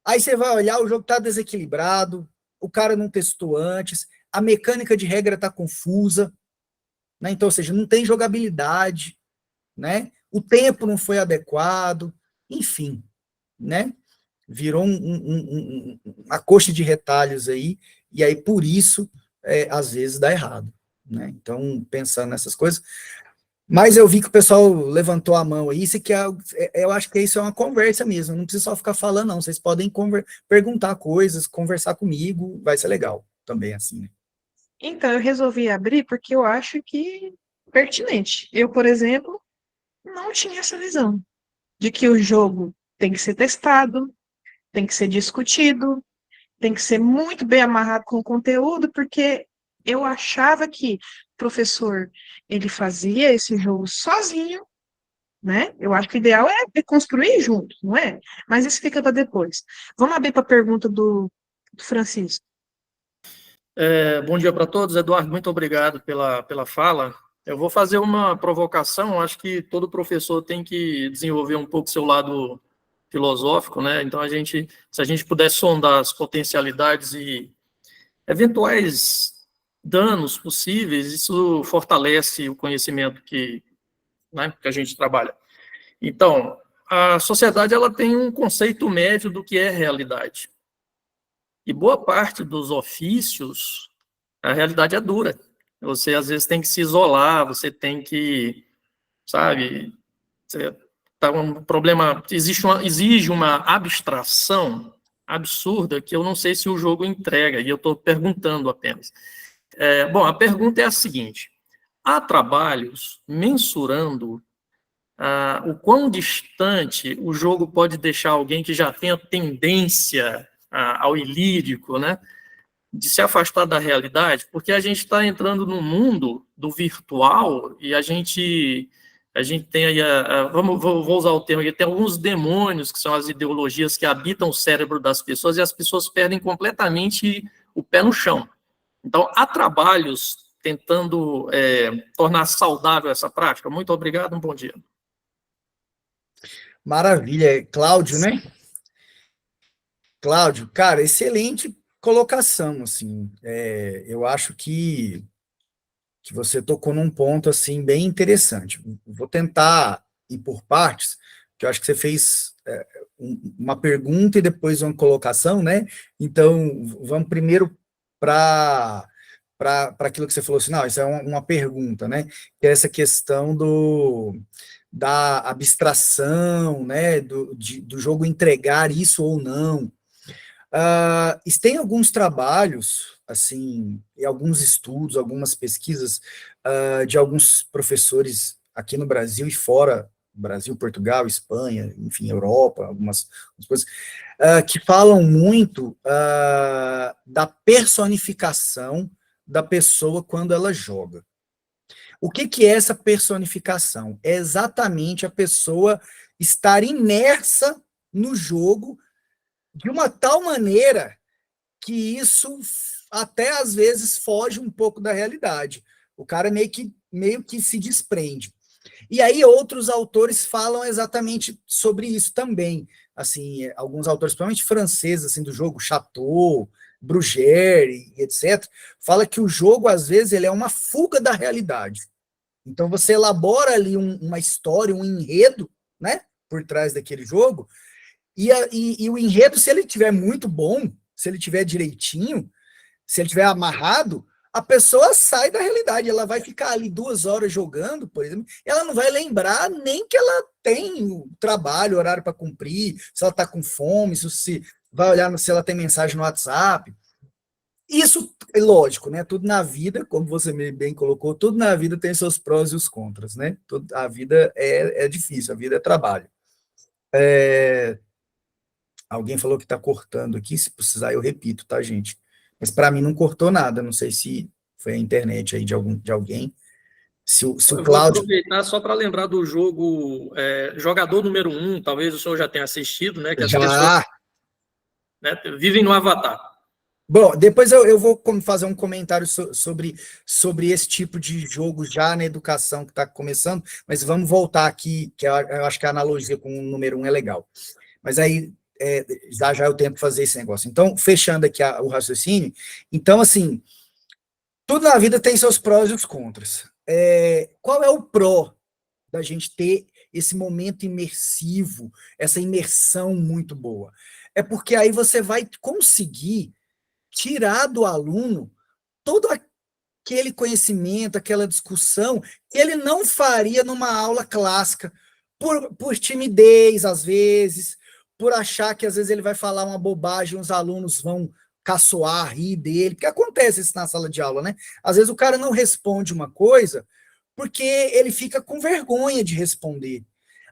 aí você vai olhar, o jogo está desequilibrado, o cara não testou antes, a mecânica de regra está confusa, né? Então, ou seja, não tem jogabilidade, né? O tempo não foi adequado, enfim, né? Virou uma coxa de retalhos aí, e aí por isso, às vezes, dá errado, né? Então, pensando nessas coisas, mas eu vi que o pessoal levantou a mão aí, isso que eu acho que isso é uma conversa mesmo, não precisa só ficar falando, não, vocês podem perguntar coisas, conversar comigo, vai ser legal também, assim, né? Então, eu resolvi abrir porque eu acho que é pertinente. Eu, por exemplo, não tinha essa visão de que o jogo tem que ser testado, tem que ser discutido, tem que ser muito bem amarrado com o conteúdo, porque eu achava que o professor ele fazia esse jogo sozinho, né? Eu acho que o ideal é construir junto, não é? Mas isso fica para depois. Vamos abrir para a pergunta do Francisco. Bom dia para todos. Eduardo, muito obrigado pela fala. Eu vou fazer uma provocação. Acho que todo professor tem que desenvolver um pouco seu lado filosófico, né? Então, se a gente puder sondar as potencialidades e eventuais danos possíveis, isso fortalece o conhecimento né, que a gente trabalha. Então, a sociedade ela tem um conceito médio do que é realidade. E boa parte dos ofícios, a realidade é dura. Você, às vezes, tem que se isolar, você tem que, sabe, tá um problema, exige uma abstração absurda que eu não sei se o jogo entrega, e eu estou perguntando apenas. Bom, a pergunta é a seguinte: há trabalhos mensurando o quão distante o jogo pode deixar alguém que já tem a tendência ao ilírico, né, de se afastar da realidade, porque a gente está entrando no mundo do virtual e a gente tem aí, vou usar o termo aqui, tem alguns demônios que são as ideologias que habitam o cérebro das pessoas e as pessoas perdem completamente o pé no chão. Então, há trabalhos tentando tornar saudável essa prática. Muito obrigado, um bom dia. Maravilha. Cláudio, né? Cláudio, cara, excelente colocação, assim. Eu acho que você tocou num ponto, assim, bem interessante. Vou tentar ir por partes, que eu acho que você fez uma pergunta e depois uma colocação, né? Então, vamos primeiro para aquilo que você falou assim, não, isso é uma pergunta, né? Que é essa questão da abstração, né? Do jogo entregar isso ou não. Tem alguns trabalhos, assim, e alguns estudos, algumas pesquisas de alguns professores aqui no Brasil e fora, Brasil, Portugal, Espanha, enfim, Europa, algumas coisas, que falam muito da personificação da pessoa quando ela joga. O que é essa personificação? É exatamente a pessoa estar imersa no jogo de uma tal maneira que isso até às vezes foge um pouco da realidade. O cara meio que se desprende. E aí outros autores falam exatamente sobre isso também. Assim, alguns autores, principalmente franceses, assim, do jogo, Chateau, Bruguère, etc., fala que o jogo, às vezes, ele é uma fuga da realidade. Então, você elabora ali uma história, um enredo, né, por trás daquele jogo, e o enredo, se ele tiver muito bom, se ele tiver direitinho, se ele tiver amarrado, a pessoa sai da realidade, ela vai ficar ali 2 horas jogando, por exemplo, e ela não vai lembrar nem que ela tem trabalho, horário para cumprir, se ela está com fome, se vai olhar se ela tem mensagem no WhatsApp. Isso é lógico, né? Tudo na vida, como você bem colocou, tudo na vida tem seus prós e os contras, né? A vida é difícil, a vida é trabalho. Alguém falou que está cortando aqui, se precisar eu repito, tá, gente? Mas para mim não cortou nada, não sei se foi a internet aí de alguém. Se o Eu Cláudio... vou aproveitar só para lembrar do jogo Jogador Número 1, talvez o senhor já tenha assistido, né? Que as pessoas, né, vivem no Avatar. Bom, depois eu vou fazer um comentário sobre esse tipo de jogo já na educação que está começando, mas vamos voltar aqui, que eu acho que a analogia com o número 1 é legal. Mas aí já eu tento fazer esse negócio. Então, fechando aqui o raciocínio, então, assim, tudo na vida tem seus prós e os contras. Qual é o pró da gente ter esse momento imersivo, essa imersão muito boa? É porque aí você vai conseguir tirar do aluno todo aquele conhecimento, aquela discussão que ele não faria numa aula clássica, por timidez, às vezes, por achar que às vezes ele vai falar uma bobagem, os alunos vão caçoar, rir dele, porque acontece isso na sala de aula, né? Às vezes o cara não responde uma coisa porque ele fica com vergonha de responder.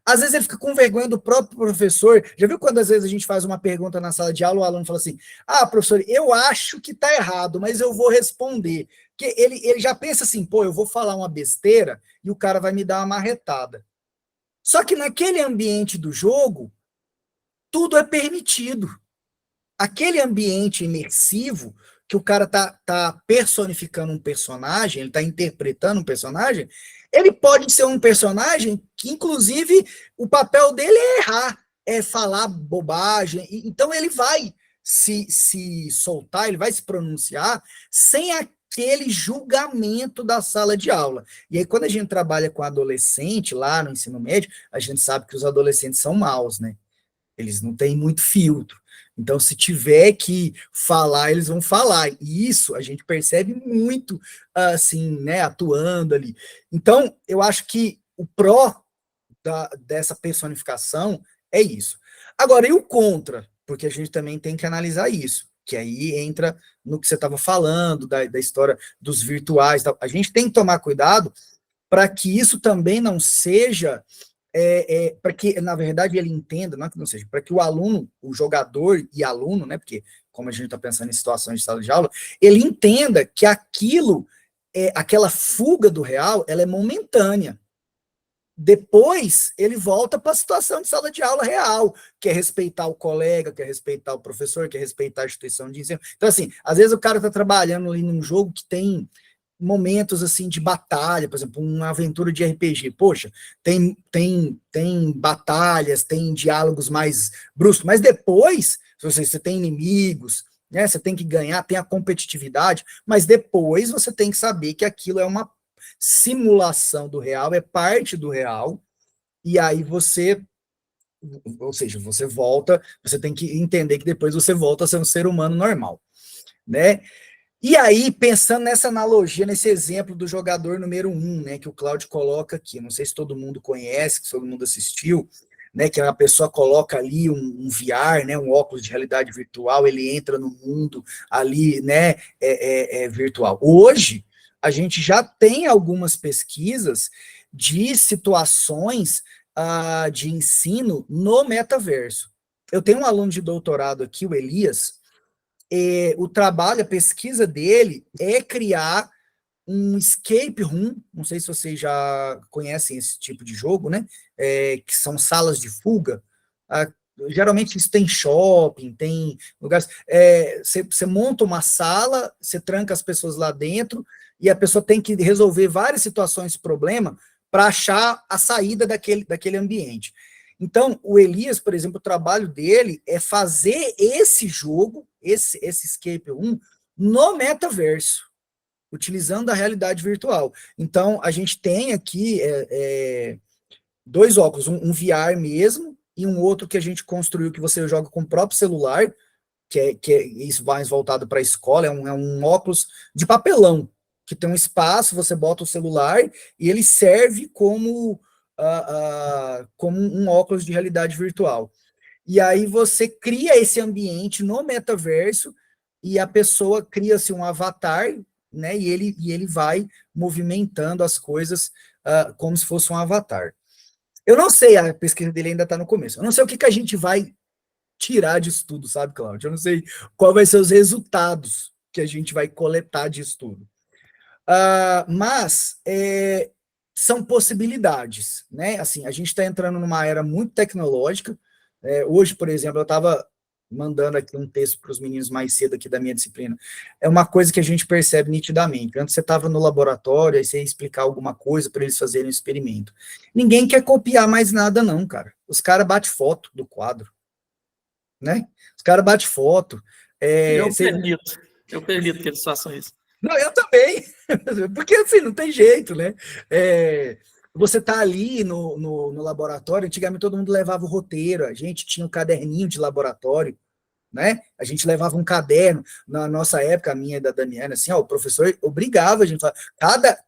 Às vezes ele fica com vergonha do próprio professor. Já viu quando às vezes a gente faz uma pergunta na sala de aula, o aluno fala assim, professor, eu acho que está errado, mas eu vou responder. Porque ele já pensa assim, pô, eu vou falar uma besteira e o cara vai me dar uma marretada. Só que naquele ambiente do jogo, tudo é permitido. Aquele ambiente imersivo, que o cara tá personificando um personagem, ele tá interpretando um personagem, ele pode ser um personagem que, inclusive, o papel dele é errar, é falar bobagem. Então, ele vai se soltar, ele vai se pronunciar sem aquele julgamento da sala de aula. E aí, quando a gente trabalha com adolescente lá no ensino médio, a gente sabe que os adolescentes são maus, né? Eles não têm muito filtro. Então, se tiver que falar, eles vão falar. E isso a gente percebe muito, assim, né, atuando ali. Então, eu acho que o pró dessa personificação é isso. Agora, e o contra? Porque a gente também tem que analisar isso, que aí entra no que você estava falando, da história dos virtuais. Tal. A gente tem que tomar cuidado para que isso também não seja... para que, na verdade, ele entenda, não que não seja, para que o aluno, o jogador e aluno, né, porque como a gente está pensando em situações de sala de aula, ele entenda que aquilo, aquela fuga do real, ela é momentânea. Depois, ele volta para a situação de sala de aula real, que é respeitar o colega, que é respeitar o professor, que é respeitar a instituição de ensino. Então, assim, às vezes o cara está trabalhando ali num jogo que tem momentos assim de batalha, por exemplo, uma aventura de RPG, poxa, tem batalhas, tem diálogos mais bruscos, mas depois, você tem inimigos, né, você tem que ganhar, tem a competitividade, mas depois você tem que saber que aquilo é uma simulação do real, é parte do real, e aí você, ou seja, você volta, você tem que entender que depois você volta a ser um ser humano normal, né? E aí, pensando nessa analogia, nesse exemplo do jogador número 1, né, que o Cláudio coloca aqui, não sei se todo mundo conhece, se todo mundo assistiu, né, que a pessoa coloca ali um VR, né, um óculos de realidade virtual, ele entra no mundo ali, né, virtual. Hoje, a gente já tem algumas pesquisas de situações de ensino no metaverso. Eu tenho um aluno de doutorado aqui, o Elias. O trabalho, a pesquisa dele é criar um escape room, não sei se vocês já conhecem esse tipo de jogo, né, que são salas de fuga. Geralmente isso tem shopping, tem lugares, você monta uma sala, você tranca as pessoas lá dentro, e a pessoa tem que resolver várias situações, problema, para achar a saída daquele ambiente. Então, o Elias, por exemplo, o trabalho dele é fazer esse jogo, esse escape room, no metaverso, utilizando a realidade virtual. Então, a gente tem aqui dois óculos, um VR mesmo, e um outro que a gente construiu, que você joga com o próprio celular, que é isso mais voltado para a escola, é um óculos de papelão, que tem um espaço, você bota o celular, e ele serve como um óculos de realidade virtual. E aí você cria esse ambiente no metaverso, e a pessoa cria-se um avatar, né, e ele vai movimentando as coisas como se fosse um avatar. Eu não sei, a pesquisa dele ainda está no começo, eu não sei o que a gente vai tirar disso tudo, sabe, Cláudio? Eu não sei qual vai ser os resultados que a gente vai coletar disso tudo. Mas são possibilidades, né? Assim, a gente está entrando numa era muito tecnológica. Hoje, por exemplo, eu estava mandando aqui um texto para os meninos mais cedo aqui da minha disciplina. É uma coisa que a gente percebe nitidamente. Antes você estava no laboratório, aí você ia explicar alguma coisa para eles fazerem um experimento. Ninguém quer copiar mais nada, não, cara. Os caras batem foto do quadro, né? Os caras batem foto. Eu permito que eles façam isso. Não, eu também, porque assim, não tem jeito, né? Você tá ali no laboratório, antigamente todo mundo levava o roteiro, a gente tinha um caderninho de laboratório, né? A gente levava um caderno, na nossa época, a minha e da Damiana, assim, o professor obrigava a gente,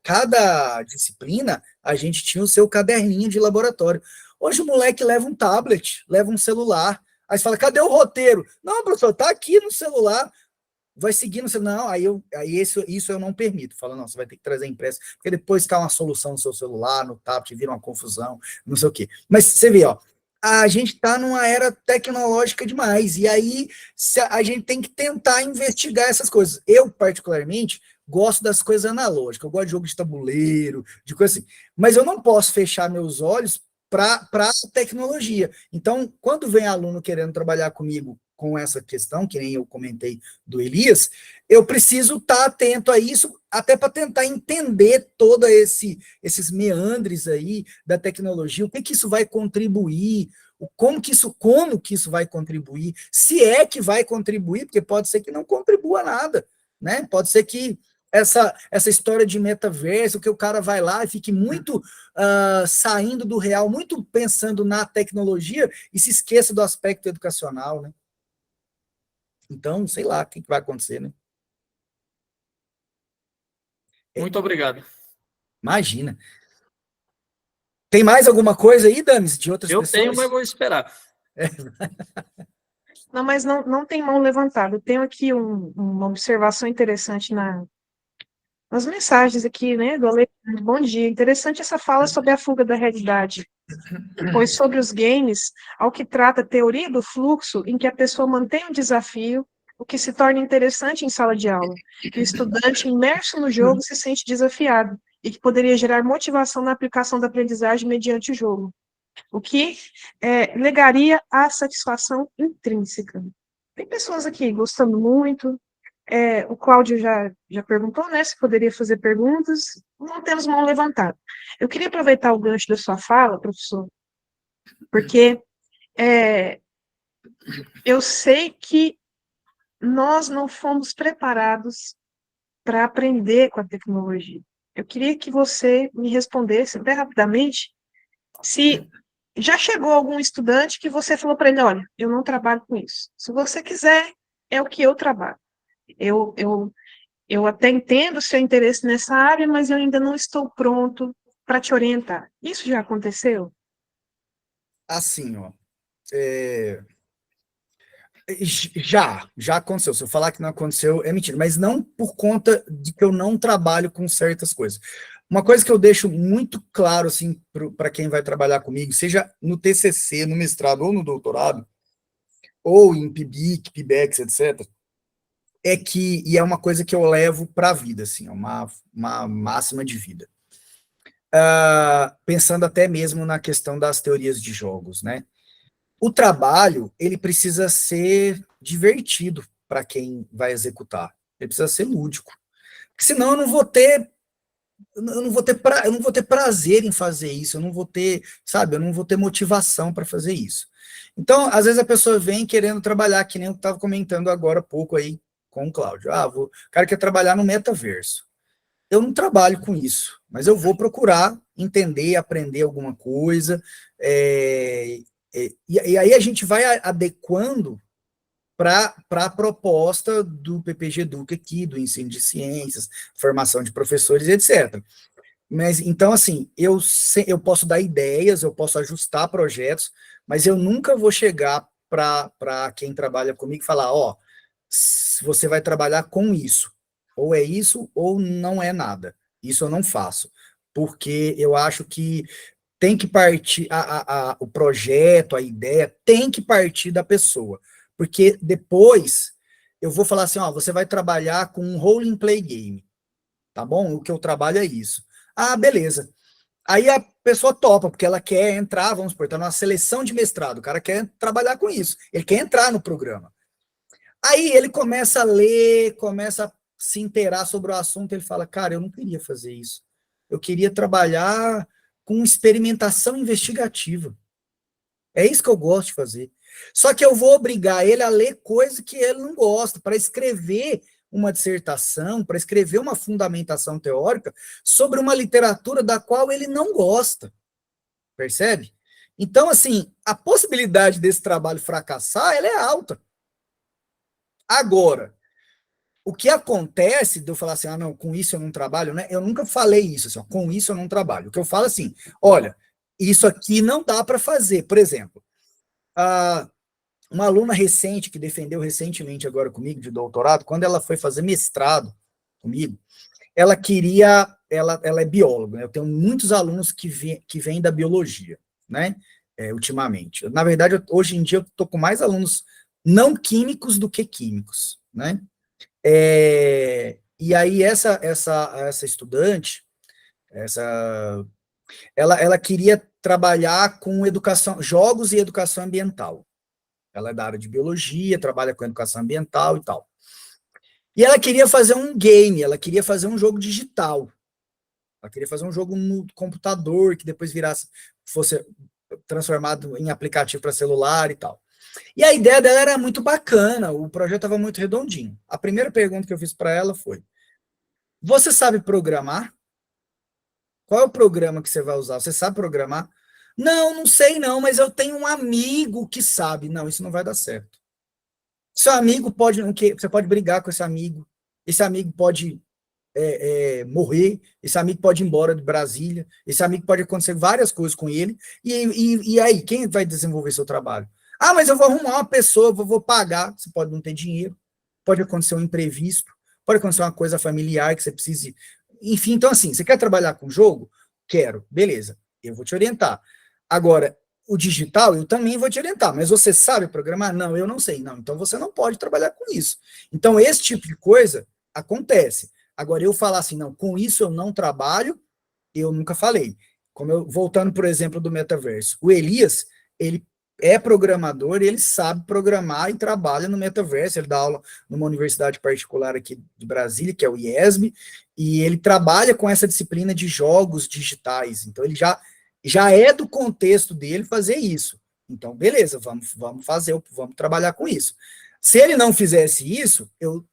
cada disciplina, a gente tinha o seu caderninho de laboratório. Hoje o moleque leva um tablet, leva um celular, aí você fala, cadê o roteiro? Não, professor, tá aqui no celular. Vai seguindo, não, isso eu não permito. Fala, não, você vai ter que trazer impresso, porque depois cai uma solução no seu celular, no tablet, vira uma confusão, não sei o quê. Mas você vê, a gente está numa era tecnológica demais, e aí a gente tem que tentar investigar essas coisas. Eu, particularmente, gosto das coisas analógicas, eu gosto de jogo de tabuleiro, de coisa assim, mas eu não posso fechar meus olhos para a tecnologia. Então, quando vem aluno querendo trabalhar comigo com essa questão, que nem eu comentei do Elias, eu preciso estar atento a isso, até para tentar entender todos esses meandres aí da tecnologia, o que isso vai contribuir, como que isso vai contribuir, se é que vai contribuir, porque pode ser que não contribua nada, né? Pode ser que essa história de metaverso, que o cara vai lá e fique muito saindo do real, muito pensando na tecnologia e se esqueça do aspecto educacional, né? Então, sei lá o que vai acontecer, né? Muito obrigado. Imagina. Tem mais alguma coisa aí, Damis, de outras Eu pessoas? tenho, mas vou esperar. Não, mas não tem mão levantada. Eu tenho aqui uma observação interessante nas mensagens aqui, né, do Alexandre. Bom dia. Interessante essa fala sobre a fuga da realidade, pois sobre os games, ao que trata a teoria do fluxo, em que a pessoa mantém um desafio, o que se torna interessante em sala de aula, que o estudante imerso no jogo se sente desafiado, e que poderia gerar motivação na aplicação da aprendizagem mediante o jogo, o que legaria à satisfação intrínseca. Tem pessoas aqui gostando muito, o Cláudio já perguntou, né, se poderia fazer perguntas, não temos mão levantada. Eu queria aproveitar o gancho da sua fala, professor, porque eu sei que nós não fomos preparados para aprender com a tecnologia. Eu queria que você me respondesse bem rapidamente se já chegou algum estudante que você falou para ele, olha, eu não trabalho com isso. Se você quiser, é o que eu trabalho. Eu até entendo o seu interesse nessa área, mas eu ainda não estou pronto para te orientar. Isso já aconteceu? Assim, ó, já aconteceu. Se eu falar que não aconteceu, é mentira, mas não por conta de que eu não trabalho com certas coisas. Uma coisa que eu deixo muito claro, assim, para quem vai trabalhar comigo, seja no TCC, no mestrado ou no doutorado, ou em PIBIC, PIBEX, etc., e é uma coisa que eu levo para a vida, assim, uma máxima de vida. Pensando até mesmo na questão das teorias de jogos, né? O trabalho, ele precisa ser divertido para quem vai executar. Ele precisa ser lúdico. Porque senão eu não vou ter prazer em fazer isso, eu não vou ter, sabe, eu não vou ter motivação para fazer isso. Então, às vezes a pessoa vem querendo trabalhar, que nem eu estava comentando agora há pouco aí com o Cláudio. O cara quer trabalhar no metaverso. Eu não trabalho com isso, mas eu vou procurar entender, aprender alguma coisa, e aí a gente vai adequando para a proposta do PPG Educa aqui, do ensino de ciências, formação de professores, etc. Mas, então, assim, eu posso dar ideias, eu posso ajustar projetos, mas eu nunca vou chegar para quem trabalha comigo e falar, você vai trabalhar com isso, ou é isso, ou não é nada. Isso eu não faço, porque eu acho que tem que partir, o projeto, a ideia, tem que partir da pessoa, porque depois eu vou falar assim, você vai trabalhar com um role and play game, tá bom? O que eu trabalho é isso. Beleza. Aí a pessoa topa, porque ela quer entrar, vamos supor, tá numa seleção de mestrado, o cara quer trabalhar com isso, ele quer entrar no programa. Aí ele começa a ler, começa a se inteirar sobre o assunto, ele fala, cara, eu não queria fazer isso. Eu queria trabalhar com experimentação investigativa. É isso que eu gosto de fazer. Só que eu vou obrigar ele a ler coisas que ele não gosta, para escrever uma dissertação, para escrever uma fundamentação teórica sobre uma literatura da qual ele não gosta. Percebe? Então, assim, a possibilidade desse trabalho fracassar, ela é alta. Agora, o que acontece de eu falar assim, não, com isso eu não trabalho, né? Eu nunca falei isso, assim, com isso eu não trabalho. O que eu falo assim, olha, isso aqui não dá para fazer. Por exemplo, uma aluna recente, que defendeu recentemente agora comigo, de doutorado, quando ela foi fazer mestrado comigo, ela é bióloga, né? Eu tenho muitos alunos que vêm da biologia, né? Ultimamente. Na verdade, hoje em dia eu estou com mais alunos não químicos do que químicos, né? E aí essa estudante, ela queria trabalhar com educação, jogos e educação ambiental. Ela é da área de biologia, trabalha com educação ambiental e tal. E ela queria fazer um game, ela queria fazer um jogo digital. Ela queria fazer um jogo no computador, que depois fosse transformado em aplicativo para celular e tal. E a ideia dela era muito bacana, o projeto estava muito redondinho. A primeira pergunta que eu fiz para ela foi: você sabe programar? Qual é o programa que você vai usar? Você sabe programar? Não, não sei não, mas eu tenho um amigo que sabe. Não, isso não vai dar certo. Seu amigo pode, você pode brigar com esse amigo pode morrer, esse amigo pode ir embora de Brasília, esse amigo pode acontecer várias coisas com ele, e aí, quem vai desenvolver seu trabalho? Ah, mas eu vou arrumar uma pessoa, vou pagar, você pode não ter dinheiro, pode acontecer um imprevisto, pode acontecer uma coisa familiar que você precise, enfim, então assim, você quer trabalhar com jogo? Quero, beleza, eu vou te orientar. Agora, o digital, eu também vou te orientar, mas você sabe programar? Não, eu não sei. Não, então você não pode trabalhar com isso. Então, esse tipo de coisa acontece. Agora, eu falar assim, não, com isso eu não trabalho, eu nunca falei. Voltando, por exemplo, do metaverso. O Elias, ele é programador, ele sabe programar e trabalha no metaverso, ele dá aula numa universidade particular aqui de Brasília, que é o IESB, e ele trabalha com essa disciplina de jogos digitais. Então, ele já é do contexto dele fazer isso. Então, beleza, vamos trabalhar com isso. Se ele não fizesse isso, eu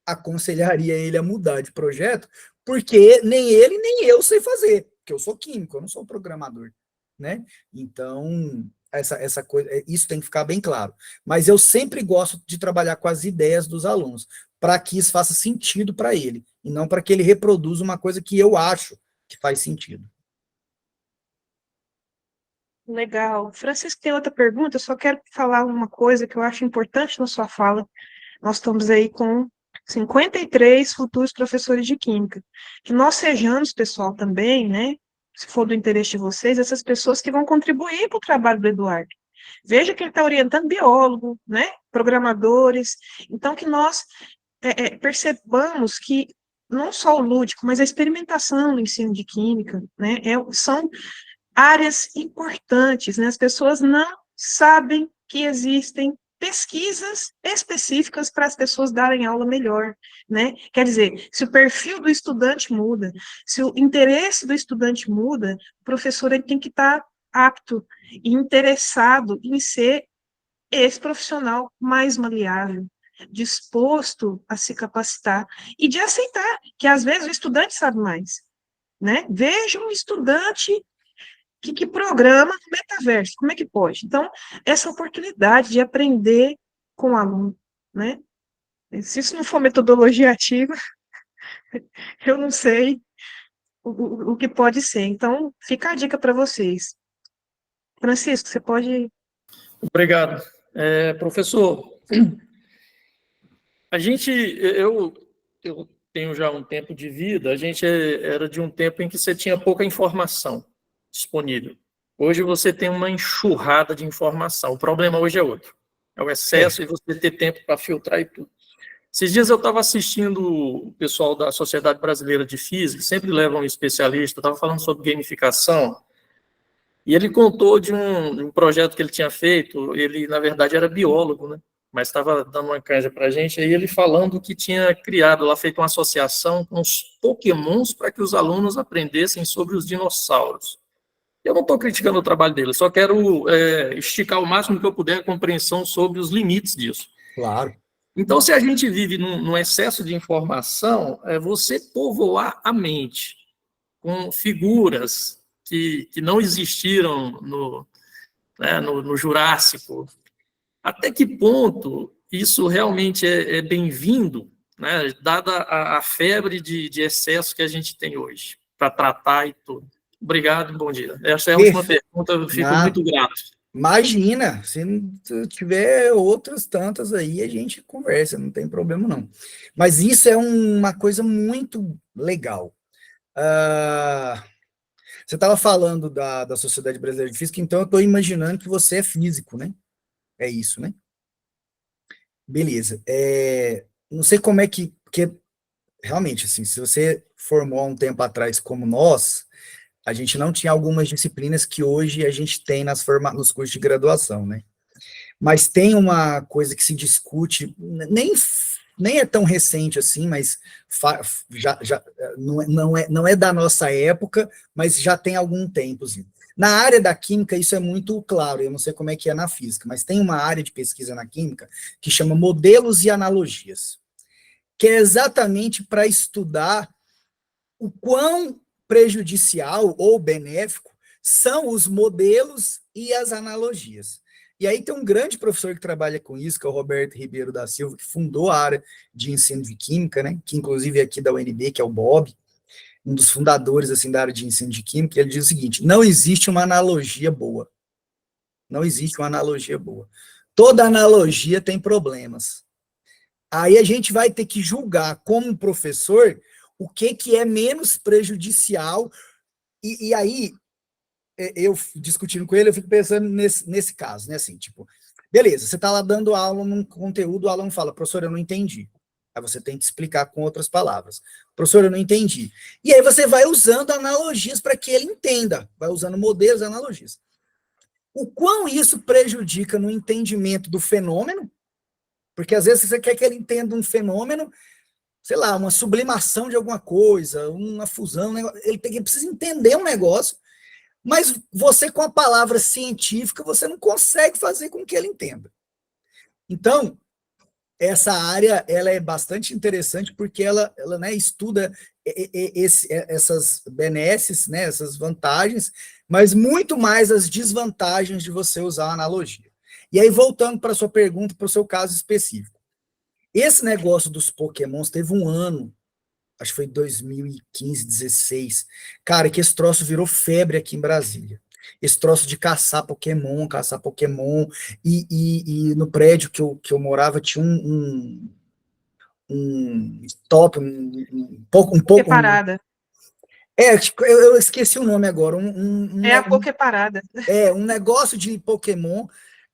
aconselharia ele a mudar de projeto, porque nem ele nem eu sei fazer, porque eu sou químico, eu não sou programador, né? Então, essa coisa, isso tem que ficar bem claro. Mas eu sempre gosto de trabalhar com as ideias dos alunos, para que isso faça sentido para ele, e não para que ele reproduza uma coisa que eu acho que faz sentido. Legal. Francisco, tem outra pergunta? Eu só quero falar uma coisa que eu acho importante na sua fala. Nós estamos aí com 53 futuros professores de Química. Que nós sejamos, pessoal, também, né? Se for do interesse de vocês, essas pessoas que vão contribuir para o trabalho do Eduardo. Veja que ele está orientando biólogo, né? Programadores. Então, que nós percebamos que não só o lúdico, mas a experimentação do ensino de Química, né? São áreas importantes, né? As pessoas não sabem que existem pesquisas específicas para as pessoas darem aula melhor, né? Quer dizer, se o perfil do estudante muda, se o interesse do estudante muda, o professor ele tem que estar apto e interessado em ser esse profissional mais maleável, disposto a se capacitar e de aceitar que às vezes o estudante sabe mais, né? Veja um estudante que programa no metaverso, como é que pode? Então, essa oportunidade de aprender com o aluno, né? Se isso não for metodologia ativa, eu não sei o que pode ser. Então, fica a dica para vocês. Francisco, você pode... Obrigado. Professor, eu tenho já um tempo de vida, a gente era de um tempo em que você tinha pouca informação disponível. Hoje você tem uma enxurrada de informação. O problema hoje é outro. É o excesso e você ter tempo para filtrar e tudo. Esses dias eu estava assistindo o pessoal da Sociedade Brasileira de Física, sempre levam um especialista, estava falando sobre gamificação, e ele contou de um projeto que ele tinha feito. Ele, na verdade, era biólogo, né? Mas estava dando uma canja para a gente, aí ele falando que tinha criado lá, feito uma associação com os pokémons para que os alunos aprendessem sobre os dinossauros. Eu não estou criticando o trabalho dele, só quero esticar o máximo que eu puder a compreensão sobre os limites disso. Claro. Então, se a gente vive num excesso de informação, você povoar a mente com figuras que não existiram no Jurássico, até que ponto isso realmente é bem-vindo, né, dada a febre de excesso que a gente tem hoje, para tratar e tudo. Obrigado, bom dia. Essa é a última pergunta, eu fico muito grato. Imagina, se tiver outras tantas aí, a gente conversa, não tem problema não. Mas isso é uma coisa muito legal. Você estava falando da Sociedade Brasileira de Física, então eu estou imaginando que você é físico, né? É isso, né? Beleza. Não sei como é porque realmente, assim, se você formou há um tempo atrás como nós, A gente não tinha algumas disciplinas que hoje a gente tem nos cursos de graduação, né? Mas tem uma coisa que se discute, nem é tão recente assim, mas não é da nossa época, mas já tem algum tempo. Assim. Na área da química, isso é muito claro, eu não sei como é que é na física, mas tem uma área de pesquisa na química que chama modelos e analogias, que é exatamente para estudar o quão prejudicial ou benéfico são os modelos e as analogias. E aí tem um grande professor que trabalha com isso, que é o Roberto Ribeiro da Silva, que fundou a área de ensino de química, né, que inclusive é aqui da UNB, que é o Bob, um dos fundadores assim, da área de ensino de química, ele diz o seguinte, não existe uma analogia boa. Não existe uma analogia boa. Toda analogia tem problemas. Aí a gente vai ter que julgar, como professor, o que é menos prejudicial, e aí, eu discutindo com ele, eu fico pensando nesse caso, né, assim, tipo, beleza, você está lá dando aula num conteúdo, o aluno fala, professor, eu não entendi. Aí você tem que explicar com outras palavras. Professor, eu não entendi. E aí você vai usando analogias para que ele entenda, vai usando modelos e analogias. O quão isso prejudica no entendimento do fenômeno, porque às vezes você quer que ele entenda um fenômeno, sei lá, uma sublimação de alguma coisa, uma fusão, ele precisa entender um negócio, mas você, com a palavra científica, você não consegue fazer com que ele entenda. Então, essa área, ela é bastante interessante, porque ela né, estuda essas benesses, né, essas vantagens, mas muito mais as desvantagens de você usar a analogia. E aí, voltando para a sua pergunta, para o seu caso específico. Esse negócio dos Pokémons teve um ano, acho que foi 2015, 16, cara, que esse troço virou febre aqui em Brasília. Esse troço de caçar Pokémon, e no prédio que eu morava tinha um top, um pouco... Poképarada. Eu esqueci o nome agora. A Poképarada. Um negócio de Pokémon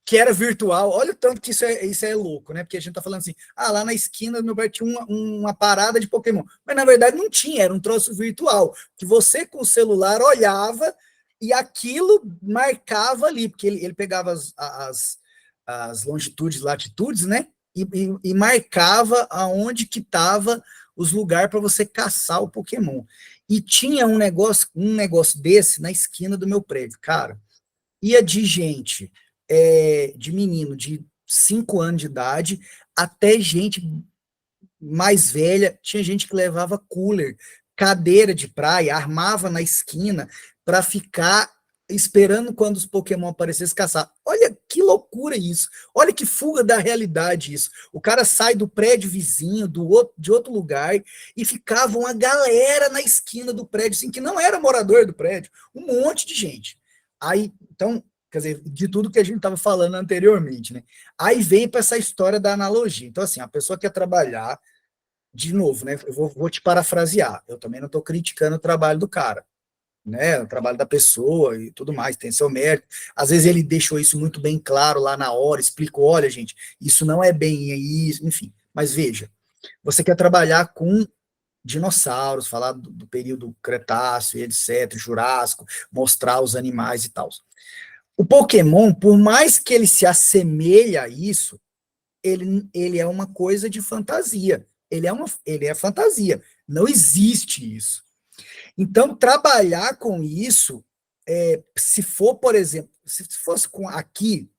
que era virtual. Olha o tanto que isso é louco, né? Porque a gente tá falando assim, lá na esquina do meu bar tinha uma parada de Pokémon. Mas na verdade não tinha, era um troço virtual, que você com o celular olhava e aquilo marcava ali, porque ele pegava as longitudes, latitudes, né? E marcava aonde que estava os lugares para você caçar o Pokémon. E tinha um negócio desse na esquina do meu prédio, cara. Ia de gente, de menino de 5 anos de idade, até gente mais velha, tinha gente que levava cooler, cadeira de praia, armava na esquina para ficar esperando quando os Pokémon aparecessem caçar. Olha que loucura isso. Olha que fuga da realidade isso. O cara sai do prédio vizinho, de outro lugar, e ficava uma galera na esquina do prédio, assim, que não era morador do prédio. Um monte de gente. Aí, então, quer dizer, de tudo que a gente estava falando anteriormente, né? Aí vem para essa história da analogia. Então, assim, a pessoa quer trabalhar, de novo, né? Eu vou te parafrasear. Eu também não estou criticando o trabalho do cara, né, o trabalho da pessoa e tudo mais, tem seu mérito. Às vezes ele deixou isso muito bem claro lá na hora, explicou, olha, gente, isso não é bem isso, enfim. Mas veja, você quer trabalhar com dinossauros, falar do período Cretáceo, etc., Jurássico, mostrar os animais e tal. O Pokémon, por mais que ele se assemelhe a isso, ele é uma coisa de fantasia. Ele é fantasia. Não existe isso. Então, trabalhar com isso, se for, por exemplo, se fosse aqui,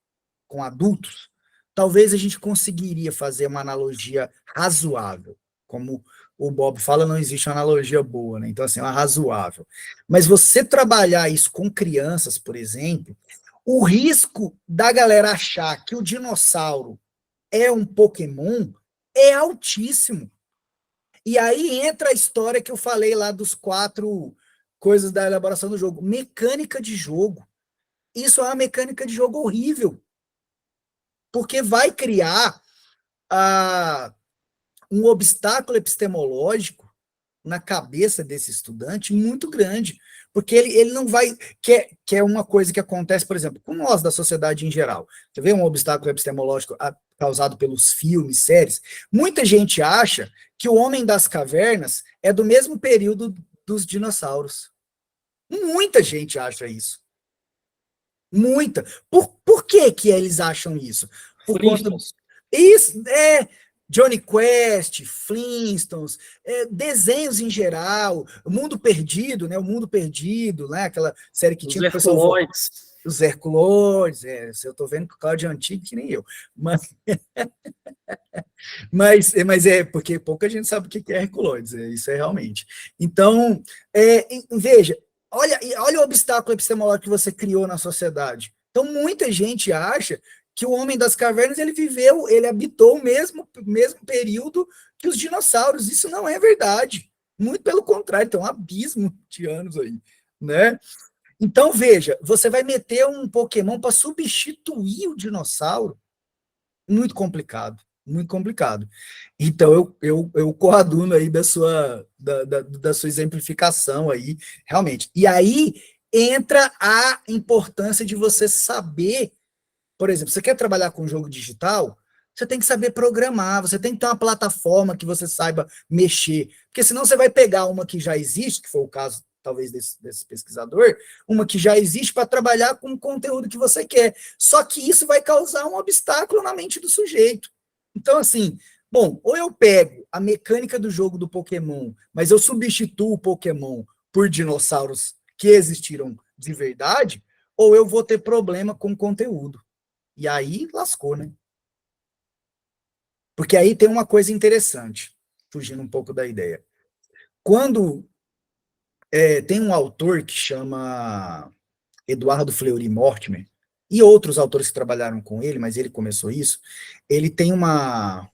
com adultos, talvez a gente conseguiria fazer uma analogia razoável. Como o Bob fala, não existe uma analogia boa, né? Então, assim, uma razoável. Mas você trabalhar isso com crianças, por exemplo, o risco da galera achar que o dinossauro é um Pokémon é altíssimo. E aí entra a história que eu falei lá dos 4 coisas da elaboração do jogo. Mecânica de jogo. Isso é uma mecânica de jogo horrível. Porque vai criar um obstáculo epistemológico na cabeça desse estudante muito grande. Porque ele não vai... Que é uma coisa que acontece, por exemplo, com nós da sociedade em geral. Você vê um obstáculo epistemológico causado pelos filmes, séries? Muita gente acha que o Homem das Cavernas é do mesmo período dos dinossauros. Muita gente acha isso. Muita. Por que que eles acham isso? Por conta... Isso, Johnny Quest, Flintstones, desenhos em geral, O Mundo Perdido, né? O Mundo Perdido, né? Aquela série que tinha... Os Herculoides, eu tô vendo que o Cláudio é antigo que nem eu. Mas é porque pouca gente sabe o que é Herculoides, isso é realmente. Então, veja, olha o obstáculo epistemológico que você criou na sociedade. Então, muita gente acha que o homem das cavernas, ele habitou o mesmo período que os dinossauros. Isso não é verdade. Muito pelo contrário, tem um abismo de anos aí, né? Então, veja, você vai meter um Pokémon para substituir o dinossauro? Muito complicado, muito complicado. Então, eu coaduno aí da sua exemplificação aí, realmente. E aí entra a importância de você saber, por exemplo, você quer trabalhar com jogo digital, você tem que saber programar, você tem que ter uma plataforma que você saiba mexer, porque senão você vai pegar uma que já existe, que foi o caso talvez desse pesquisador, uma que já existe para trabalhar com o conteúdo que você quer. Só que isso vai causar um obstáculo na mente do sujeito. Então, assim, bom, ou eu pego a mecânica do jogo do Pokémon, mas eu substituo o Pokémon por dinossauros que existiram de verdade, ou eu vou ter problema com o conteúdo. E aí, lascou, né? Porque aí tem uma coisa interessante, fugindo um pouco da ideia. Quando tem um autor que chama Eduardo Fleury Mortimer, e outros autores que trabalharam com ele, mas ele começou isso, ele tem uma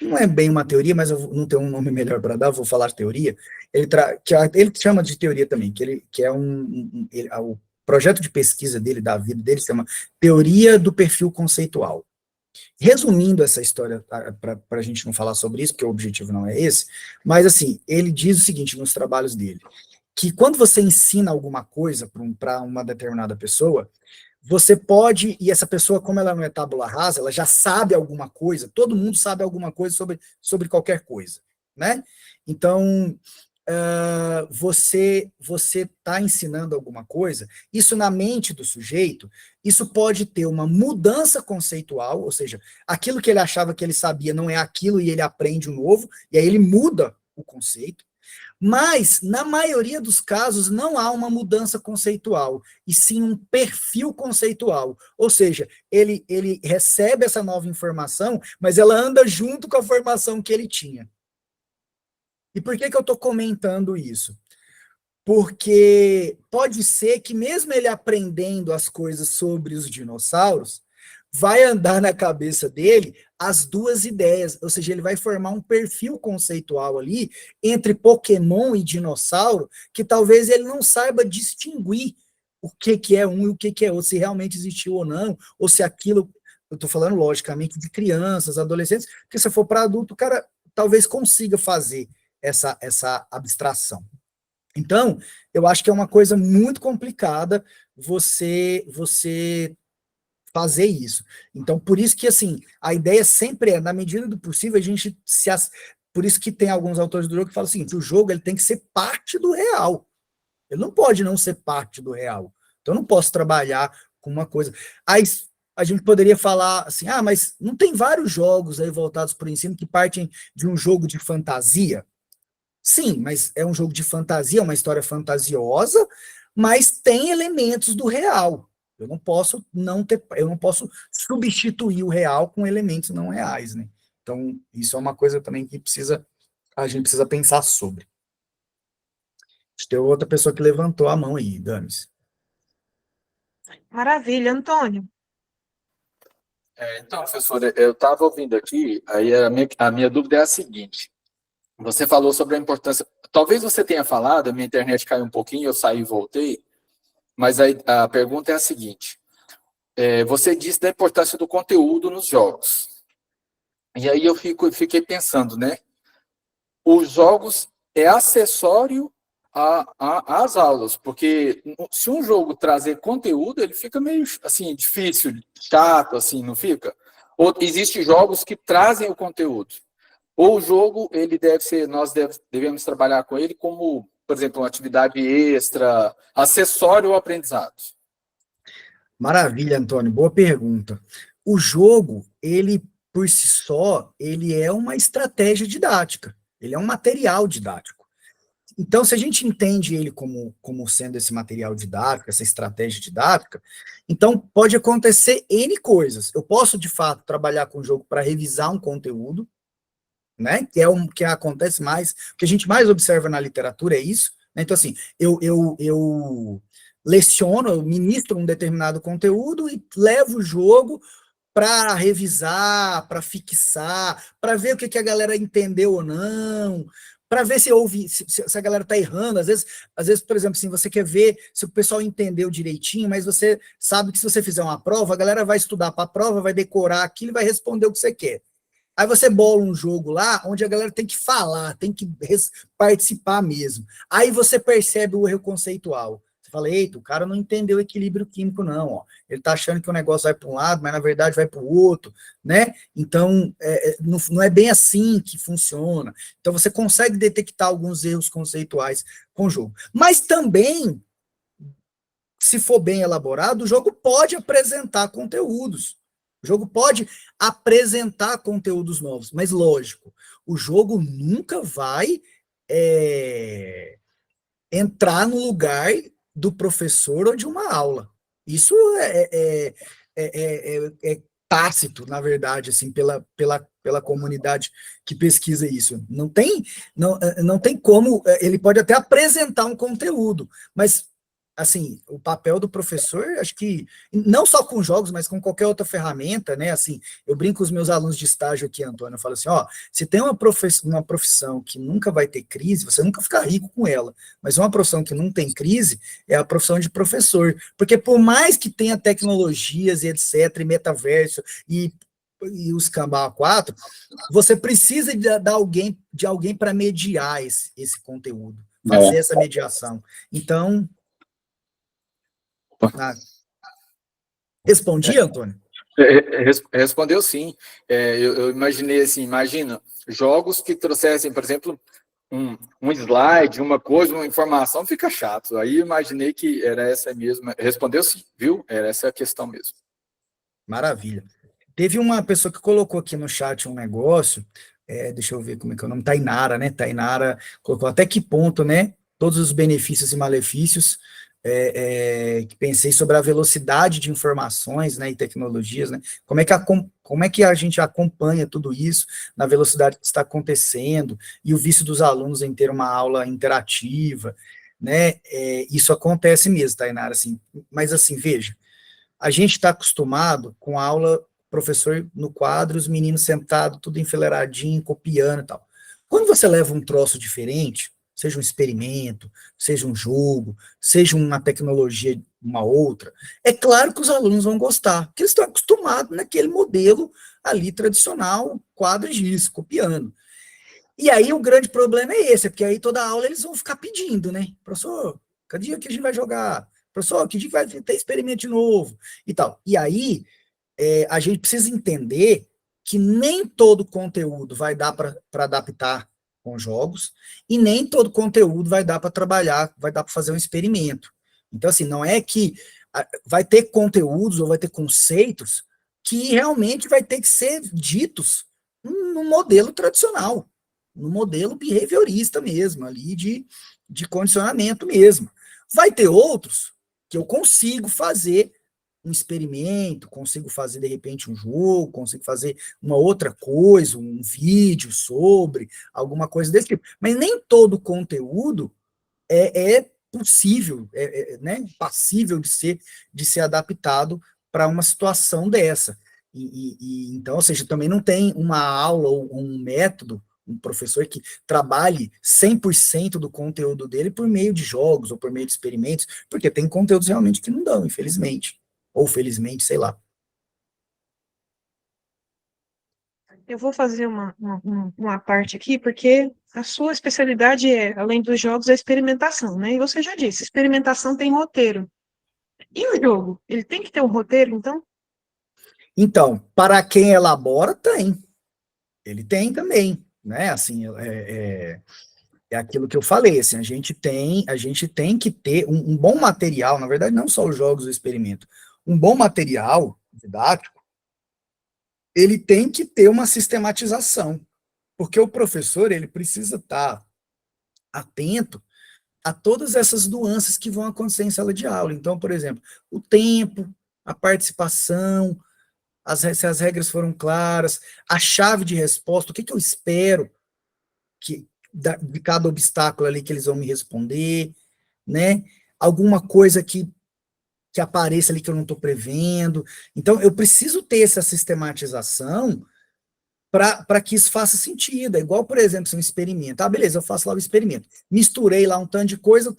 não é bem uma teoria, mas eu não tenho um nome melhor para dar, vou falar de teoria, ele chama de teoria também, que é o projeto de pesquisa dele, da vida dele, se chama Teoria do Perfil Conceitual. Resumindo essa história, para a gente não falar sobre isso, porque o objetivo não é esse, mas assim, ele diz o seguinte nos trabalhos dele, que quando você ensina alguma coisa para uma determinada pessoa, você pode, e essa pessoa, como ela não é tábula rasa, ela já sabe alguma coisa, todo mundo sabe alguma coisa sobre qualquer coisa, né? Então, você está ensinando alguma coisa, isso na mente do sujeito, isso pode ter uma mudança conceitual, ou seja, aquilo que ele achava que ele sabia não é aquilo e ele aprende o novo, e aí ele muda o conceito, mas, na maioria dos casos, não há uma mudança conceitual, e sim um perfil conceitual. Ou seja, ele recebe essa nova informação, mas ela anda junto com a formação que ele tinha. E por que eu estou comentando isso? Porque pode ser que mesmo ele aprendendo as coisas sobre os dinossauros, vai andar na cabeça dele as duas ideias, ou seja, ele vai formar um perfil conceitual ali entre Pokémon e dinossauro, que talvez ele não saiba distinguir o que é um e o que é outro, se realmente existiu ou não, ou se aquilo, eu estou falando logicamente de crianças, adolescentes, porque se for para adulto, o cara talvez consiga fazer essa abstração. Então, eu acho que é uma coisa muito complicada você fazer isso. Então, por isso que, assim, a ideia sempre é, na medida do possível, a gente por isso que tem alguns autores do jogo que falam assim, que o jogo ele tem que ser parte do real. Ele não pode não ser parte do real. Então, eu não posso trabalhar com uma coisa... Aí, a gente poderia falar assim, mas não tem vários jogos aí voltados para o ensino que partem de um jogo de fantasia? Sim, mas é um jogo de fantasia, uma história fantasiosa, mas tem elementos do real. Eu não posso substituir o real com elementos não reais, né? Então, isso é uma coisa também que a gente precisa pensar sobre. Tem outra pessoa que levantou a mão aí, Damis. Maravilha, Antônio. Então, professora, eu estava ouvindo aqui, aí a minha dúvida é a seguinte. Você falou sobre a importância... Talvez você tenha falado, a minha internet caiu um pouquinho, eu saí e voltei, mas a pergunta é a seguinte. Você disse da importância do conteúdo nos jogos. E aí eu fiquei pensando, né? Os jogos é acessório às aulas, porque se um jogo trazer conteúdo, ele fica meio, assim, difícil, chato, assim, não fica? Ou existem jogos que trazem o conteúdo. Ou o jogo, nós devemos trabalhar com ele como por exemplo, uma atividade extra, acessório ao aprendizado? Maravilha, Antônio, boa pergunta. O jogo, ele, por si só, ele é uma estratégia didática, ele é um material didático. Então, se a gente entende ele como sendo esse material didático, essa estratégia didática, então pode acontecer N coisas. Eu posso, de fato, trabalhar com o jogo para revisar um conteúdo, né, que acontece mais, o que a gente mais observa na literatura é isso, né? Então, assim, eu leciono, eu ministro um determinado conteúdo e levo o jogo para revisar, para fixar, para ver o que a galera entendeu ou não, para ver se a galera está errando. Às vezes, por exemplo, assim, você quer ver se o pessoal entendeu direitinho, mas você sabe que se você fizer uma prova, a galera vai estudar para a prova, vai decorar aquilo e vai responder o que você quer. Aí você bola um jogo lá, onde a galera tem que falar, tem que participar mesmo. Aí você percebe o erro conceitual. Você fala, eita, o cara não entendeu o equilíbrio químico, não. Ó. Ele está achando que o negócio vai para um lado, mas na verdade vai para o outro, né? Então, não é bem assim que funciona. Então, você consegue detectar alguns erros conceituais com o jogo. Mas também, se for bem elaborado, o jogo pode apresentar conteúdos. O jogo pode apresentar conteúdos novos, mas lógico, o jogo nunca vai entrar no lugar do professor ou de uma aula. Isso é tácito, na verdade, assim, pela comunidade que pesquisa isso. Não tem como, ele pode até apresentar um conteúdo, mas assim, o papel do professor, acho que, não só com jogos, mas com qualquer outra ferramenta, né, assim, eu brinco com os meus alunos de estágio aqui, Antônio, eu falo assim, ó, se tem uma profissão que nunca vai ter crise, você nunca fica rico com ela, mas uma profissão que não tem crise é a profissão de professor, porque por mais que tenha tecnologias e etc, e metaverso, e os Cambá 4, você precisa de alguém para mediar esse conteúdo, fazer essa mediação. Então, respondi, Antônio? Respondeu sim. Eu imaginei assim, imagina, jogos que trouxessem, por exemplo, um slide, uma coisa, uma informação, fica chato. Aí eu imaginei que era essa mesma. Respondeu sim, viu? Era essa a questão mesmo. Maravilha. Teve uma pessoa que colocou aqui no chat um negócio, deixa eu ver como é que é o nome, Tainara, né? Tainara colocou até que ponto, né? Todos os benefícios e malefícios, que pensei sobre a velocidade de informações, né, e tecnologias, né? Como é que a gente acompanha tudo isso na velocidade que está acontecendo, e o vício dos alunos em ter uma aula interativa, né? Isso acontece mesmo, Tainara, assim, mas assim, veja, a gente está acostumado com a aula, professor no quadro, os meninos sentados, tudo enfileiradinho, copiando e tal. Quando você leva um troço diferente, seja um experimento, seja um jogo, seja uma tecnologia, uma outra, é claro que os alunos vão gostar, porque eles estão acostumados naquele modelo ali tradicional, quadro e giz, copiando. E aí o grande problema é esse, porque aí toda aula eles vão ficar pedindo, né? Professor, que dia que a gente vai jogar? Professor, que dia que vai ter experimento de novo? E tal. E aí a gente precisa entender que nem todo conteúdo vai dar para adaptar com jogos, e nem todo conteúdo vai dar para trabalhar, vai dar para fazer um experimento. Então, assim, não é que vai ter conteúdos ou vai ter conceitos que realmente vai ter que ser ditos no modelo tradicional, no modelo behaviorista mesmo, ali de condicionamento mesmo. Vai ter outros que eu consigo fazer um experimento, consigo fazer, de repente, um jogo, consigo fazer uma outra coisa, um vídeo sobre, alguma coisa desse tipo. Mas nem todo conteúdo é possível, né, passível de ser adaptado para uma situação dessa. Então, ou seja, também não tem uma aula ou um método, um professor que trabalhe 100% do conteúdo dele por meio de jogos ou por meio de experimentos, porque tem conteúdos realmente que não dão, infelizmente. Ou felizmente, sei lá. Eu vou fazer uma parte aqui, porque a sua especialidade além dos jogos, a experimentação, né? E você já disse, experimentação tem roteiro. E o jogo? Ele tem que ter um roteiro, então? Então, para quem elabora, tem. Ele tem também, né? Assim, É aquilo que eu falei, assim, a gente tem que ter um bom material, na verdade, não só os jogos do experimento, um bom material didático, ele tem que ter uma sistematização, porque o professor, ele precisa estar atento a todas essas nuances que vão acontecer em sala de aula. Então, por exemplo, o tempo, a participação, se as regras foram claras, a chave de resposta, o que eu espero de cada obstáculo ali que eles vão me responder, né? Alguma coisa que apareça ali que eu não estou prevendo. Então, eu preciso ter essa sistematização para que isso faça sentido. É igual, por exemplo, se um experimento. Ah, beleza, eu faço lá o experimento. Misturei lá um tanto de coisa,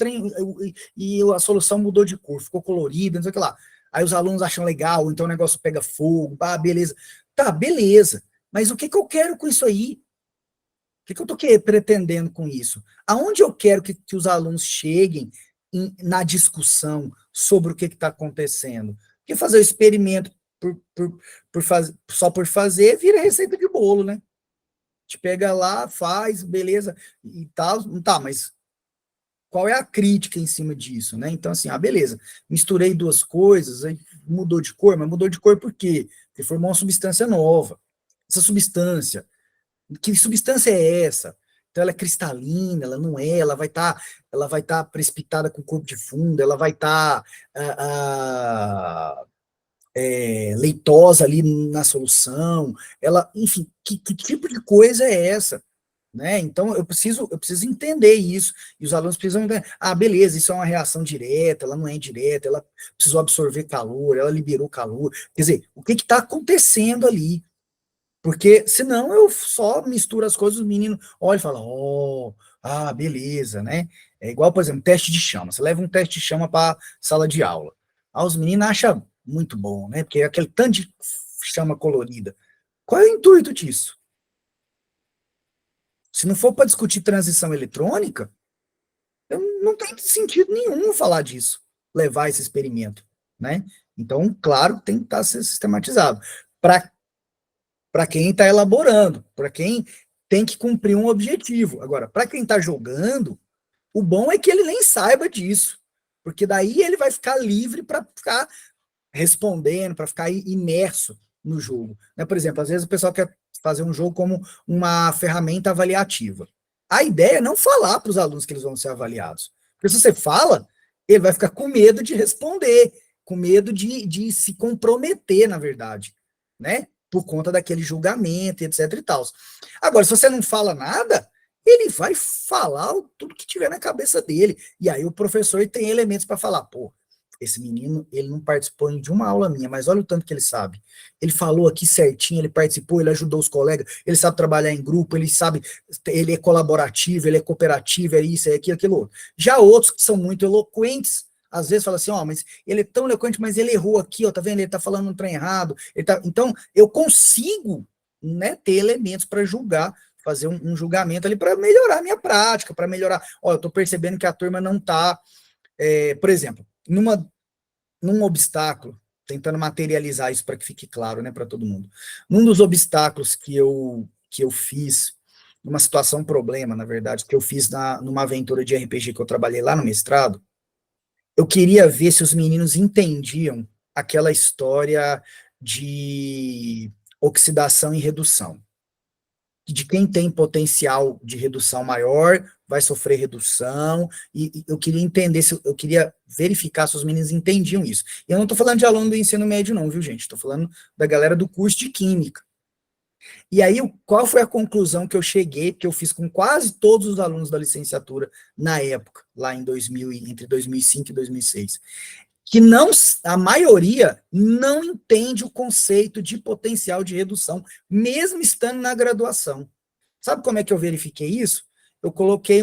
e a solução mudou de cor, ficou colorida, não sei o que lá. Aí os alunos acham legal, então o negócio pega fogo, beleza. Tá, beleza. Mas o que eu quero com isso aí? O que eu estou pretendendo com isso? Aonde eu quero que os alunos cheguem na discussão sobre o que está acontecendo? Porque fazer o experimento só por fazer vira receita de bolo, né? Te pega lá, faz, beleza, e tal, tá, mas qual é a crítica em cima disso, né? Então, assim, beleza, misturei duas coisas, aí mudou de cor, mas mudou de cor por quê? Porque formou uma substância nova. Essa substância, que substância é essa? Então ela é cristalina, ela não é, ela vai estar precipitada com corpo de fundo, ela vai estar leitosa ali na solução, ela, enfim, que tipo de coisa é essa? Né? Então eu preciso entender isso, e os alunos precisam entender, beleza, isso é uma reação direta, ela não é indireta, ela precisou absorver calor, ela liberou calor, quer dizer, o que está acontecendo ali? Porque senão eu só misturo as coisas, o menino olha e fala, beleza, né? É igual, por exemplo, teste de chama. Você leva um teste de chama para sala de aula. Os meninos acham muito bom, né? Porque é aquele tanto de chama colorida. Qual é o intuito disso? Se não for para discutir transição eletrônica, não tem sentido nenhum falar disso, levar esse experimento, né? Então, claro, tem que estar sistematizado. Para quem está elaborando, para quem tem que cumprir um objetivo. Agora, para quem está jogando, o bom é que ele nem saiba disso, porque daí ele vai ficar livre para ficar respondendo, para ficar imerso no jogo. Né? Por exemplo, às vezes o pessoal quer fazer um jogo como uma ferramenta avaliativa. A ideia é não falar para os alunos que eles vão ser avaliados. Porque se você fala, ele vai ficar com medo de responder, com medo de se comprometer, na verdade, né? Por conta daquele julgamento, etc e tal. Agora, se você não fala nada, ele vai falar tudo que tiver na cabeça dele. E aí o professor tem elementos para falar, esse menino, ele não participou de uma aula minha, mas olha o tanto que ele sabe. Ele falou aqui certinho, ele participou, ele ajudou os colegas, ele sabe trabalhar em grupo, ele sabe, ele é colaborativo, ele é cooperativo, é isso, é aquilo, aquilo outro. Já outros que são muito eloquentes, às vezes fala assim, mas ele é tão eloquente, mas ele errou aqui, tá vendo? Ele tá falando um trem errado. Então, eu consigo, né, ter elementos para julgar, fazer um julgamento ali para melhorar a minha prática, para melhorar. Eu tô percebendo que a turma não tá, por exemplo, num obstáculo, tentando materializar isso para que fique claro, né, para todo mundo. Num dos obstáculos que eu fiz, numa situação problema, na verdade, que eu fiz numa aventura de RPG que eu trabalhei lá no mestrado, eu queria ver se os meninos entendiam aquela história de oxidação e redução. De quem tem potencial de redução maior vai sofrer redução, e eu queria entender, eu queria verificar se os meninos entendiam isso. E eu não estou falando de aluno do ensino médio não, viu, gente? Estou falando da galera do curso de Química. E aí, qual foi a conclusão que eu cheguei, que eu fiz com quase todos os alunos da licenciatura na época, lá em entre 2005 e 2006? Que a maioria não entende o conceito de potencial de redução, mesmo estando na graduação. Sabe como é que eu verifiquei isso? Eu coloquei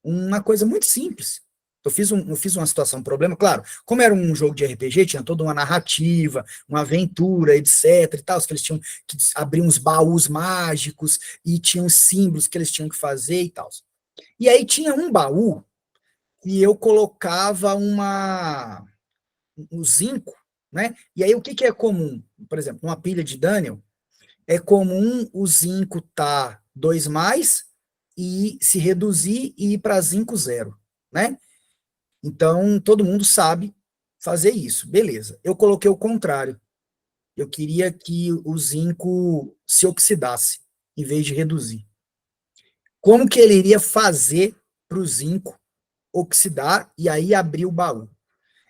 uma coisa muito simples. Eu fiz uma situação, um problema, claro, como era um jogo de RPG, tinha toda uma narrativa, uma aventura, etc e tal, que eles tinham que abrir uns baús mágicos, e tinham símbolos que eles tinham que fazer e tal. E aí tinha um baú e eu colocava um zinco, né? E aí o que é comum? Por exemplo, numa pilha de Daniel, é comum o zinco tá 2+, e se reduzir e ir para zinco 0, né? Então, todo mundo sabe fazer isso. Beleza. Eu coloquei o contrário. Eu queria que o zinco se oxidasse, em vez de reduzir. Como que ele iria fazer para o zinco oxidar e aí abrir o baú?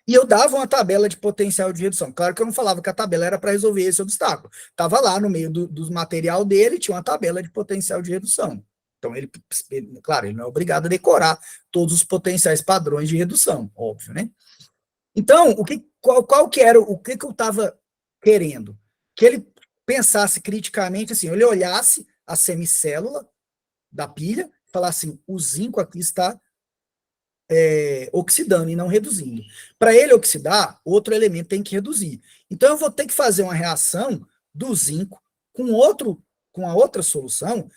E eu dava uma tabela de potencial de redução. Claro que eu não falava que a tabela era para resolver esse obstáculo. Estava lá no meio do material dele, tinha uma tabela de potencial de redução. Então, claro, ele não é obrigado a decorar todos os potenciais padrões de redução, óbvio, né? Então, qual que era, o que eu estava querendo? Que ele pensasse criticamente, assim, ele olhasse a semicélula da pilha, falasse assim, o zinco aqui está oxidando e não reduzindo. Para ele oxidar, outro elemento tem que reduzir. Então, eu vou ter que fazer uma reação do zinco com a outra solução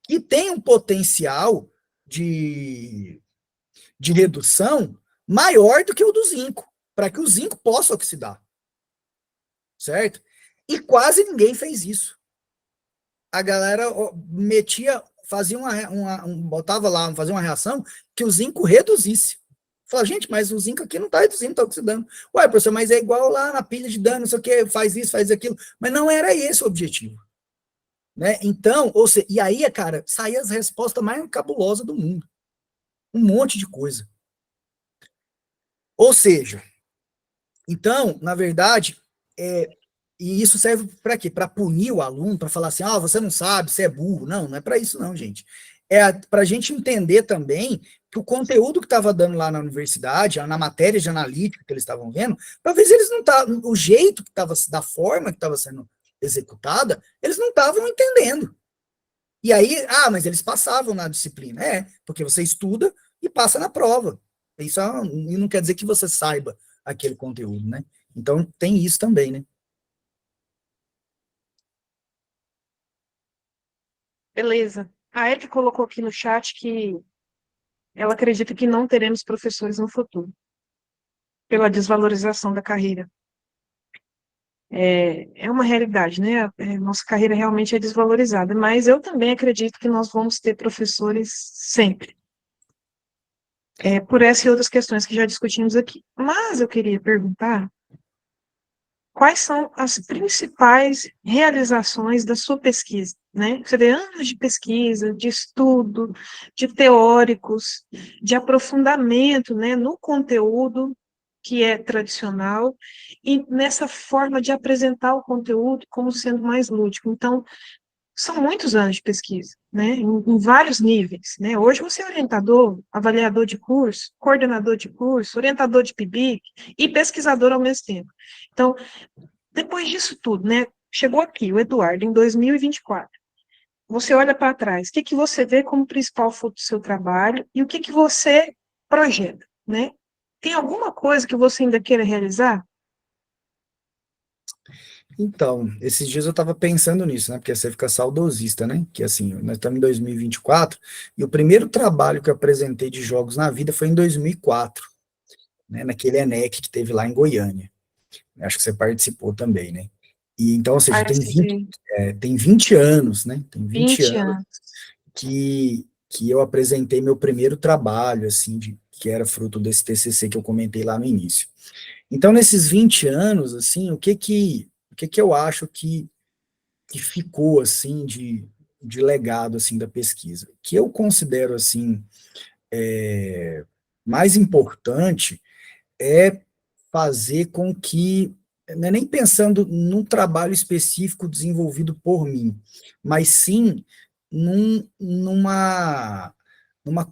que tem um potencial de redução maior do que o do zinco, para que o zinco possa oxidar. Certo? E quase ninguém fez isso. A galera fazia botava lá, fazia uma reação que o zinco reduzisse. Fala, gente, mas o zinco aqui não está reduzindo, está oxidando. Ué, professor, mas é igual lá na pilha de dano, não sei o que, faz isso, faz aquilo. Mas não era esse o objetivo. Né? Então, e aí, cara, saía as respostas mais cabulosas do mundo. Um monte de coisa. Ou seja, então, na verdade, e isso serve para quê? Para punir o aluno, para falar assim, você não sabe, você é burro. Não, não é para isso não, gente. É para a gente entender também que o conteúdo que estava dando lá na universidade, na matéria de analítica que eles estavam vendo, talvez eles não estavam, o jeito que estava, da forma que estava sendo executada, eles não estavam entendendo. E aí, mas eles passavam na disciplina. Porque você estuda e passa na prova. Isso não quer dizer que você saiba aquele conteúdo, né? Então, tem isso também, né? Beleza. A Erika colocou aqui no chat que ela acredita que não teremos professores no futuro, pela desvalorização da carreira. É uma realidade, né? Nossa carreira realmente é desvalorizada, mas eu também acredito que nós vamos ter professores sempre. Por essa e outras questões que já discutimos aqui. Mas eu queria perguntar quais são as principais realizações da sua pesquisa, né? Você tem anos de pesquisa, de estudo, de teóricos, de aprofundamento, né, no conteúdo que é tradicional e nessa forma de apresentar o conteúdo como sendo mais lúdico. Então, são muitos anos de pesquisa, né, em vários níveis, né? Hoje você é orientador, avaliador de curso, coordenador de curso, orientador de PIBIC e pesquisador ao mesmo tempo. Então, depois disso tudo, né, chegou aqui o Eduardo, em 2024. Você olha para trás, o que você vê como principal fruto do seu trabalho e o que você projeta, né? Tem alguma coisa que você ainda queira realizar? Então, esses dias eu estava pensando nisso, né? Porque você fica saudosista, né? Que assim, nós estamos em 2024 e o primeiro trabalho que eu apresentei de jogos na vida foi em 2004, né? Naquele ENEC que teve lá em Goiânia. Acho que você participou também, né? E então, ou seja, tem 20 anos, né? Tem 20 anos que eu apresentei meu primeiro trabalho, assim, que era fruto desse TCC que eu comentei lá no início. Então, nesses 20 anos, assim, o que eu acho que ficou, assim, de legado, assim, da pesquisa? Que eu considero, assim, mais importante é fazer com que, não é nem pensando num trabalho específico desenvolvido por mim, mas sim numa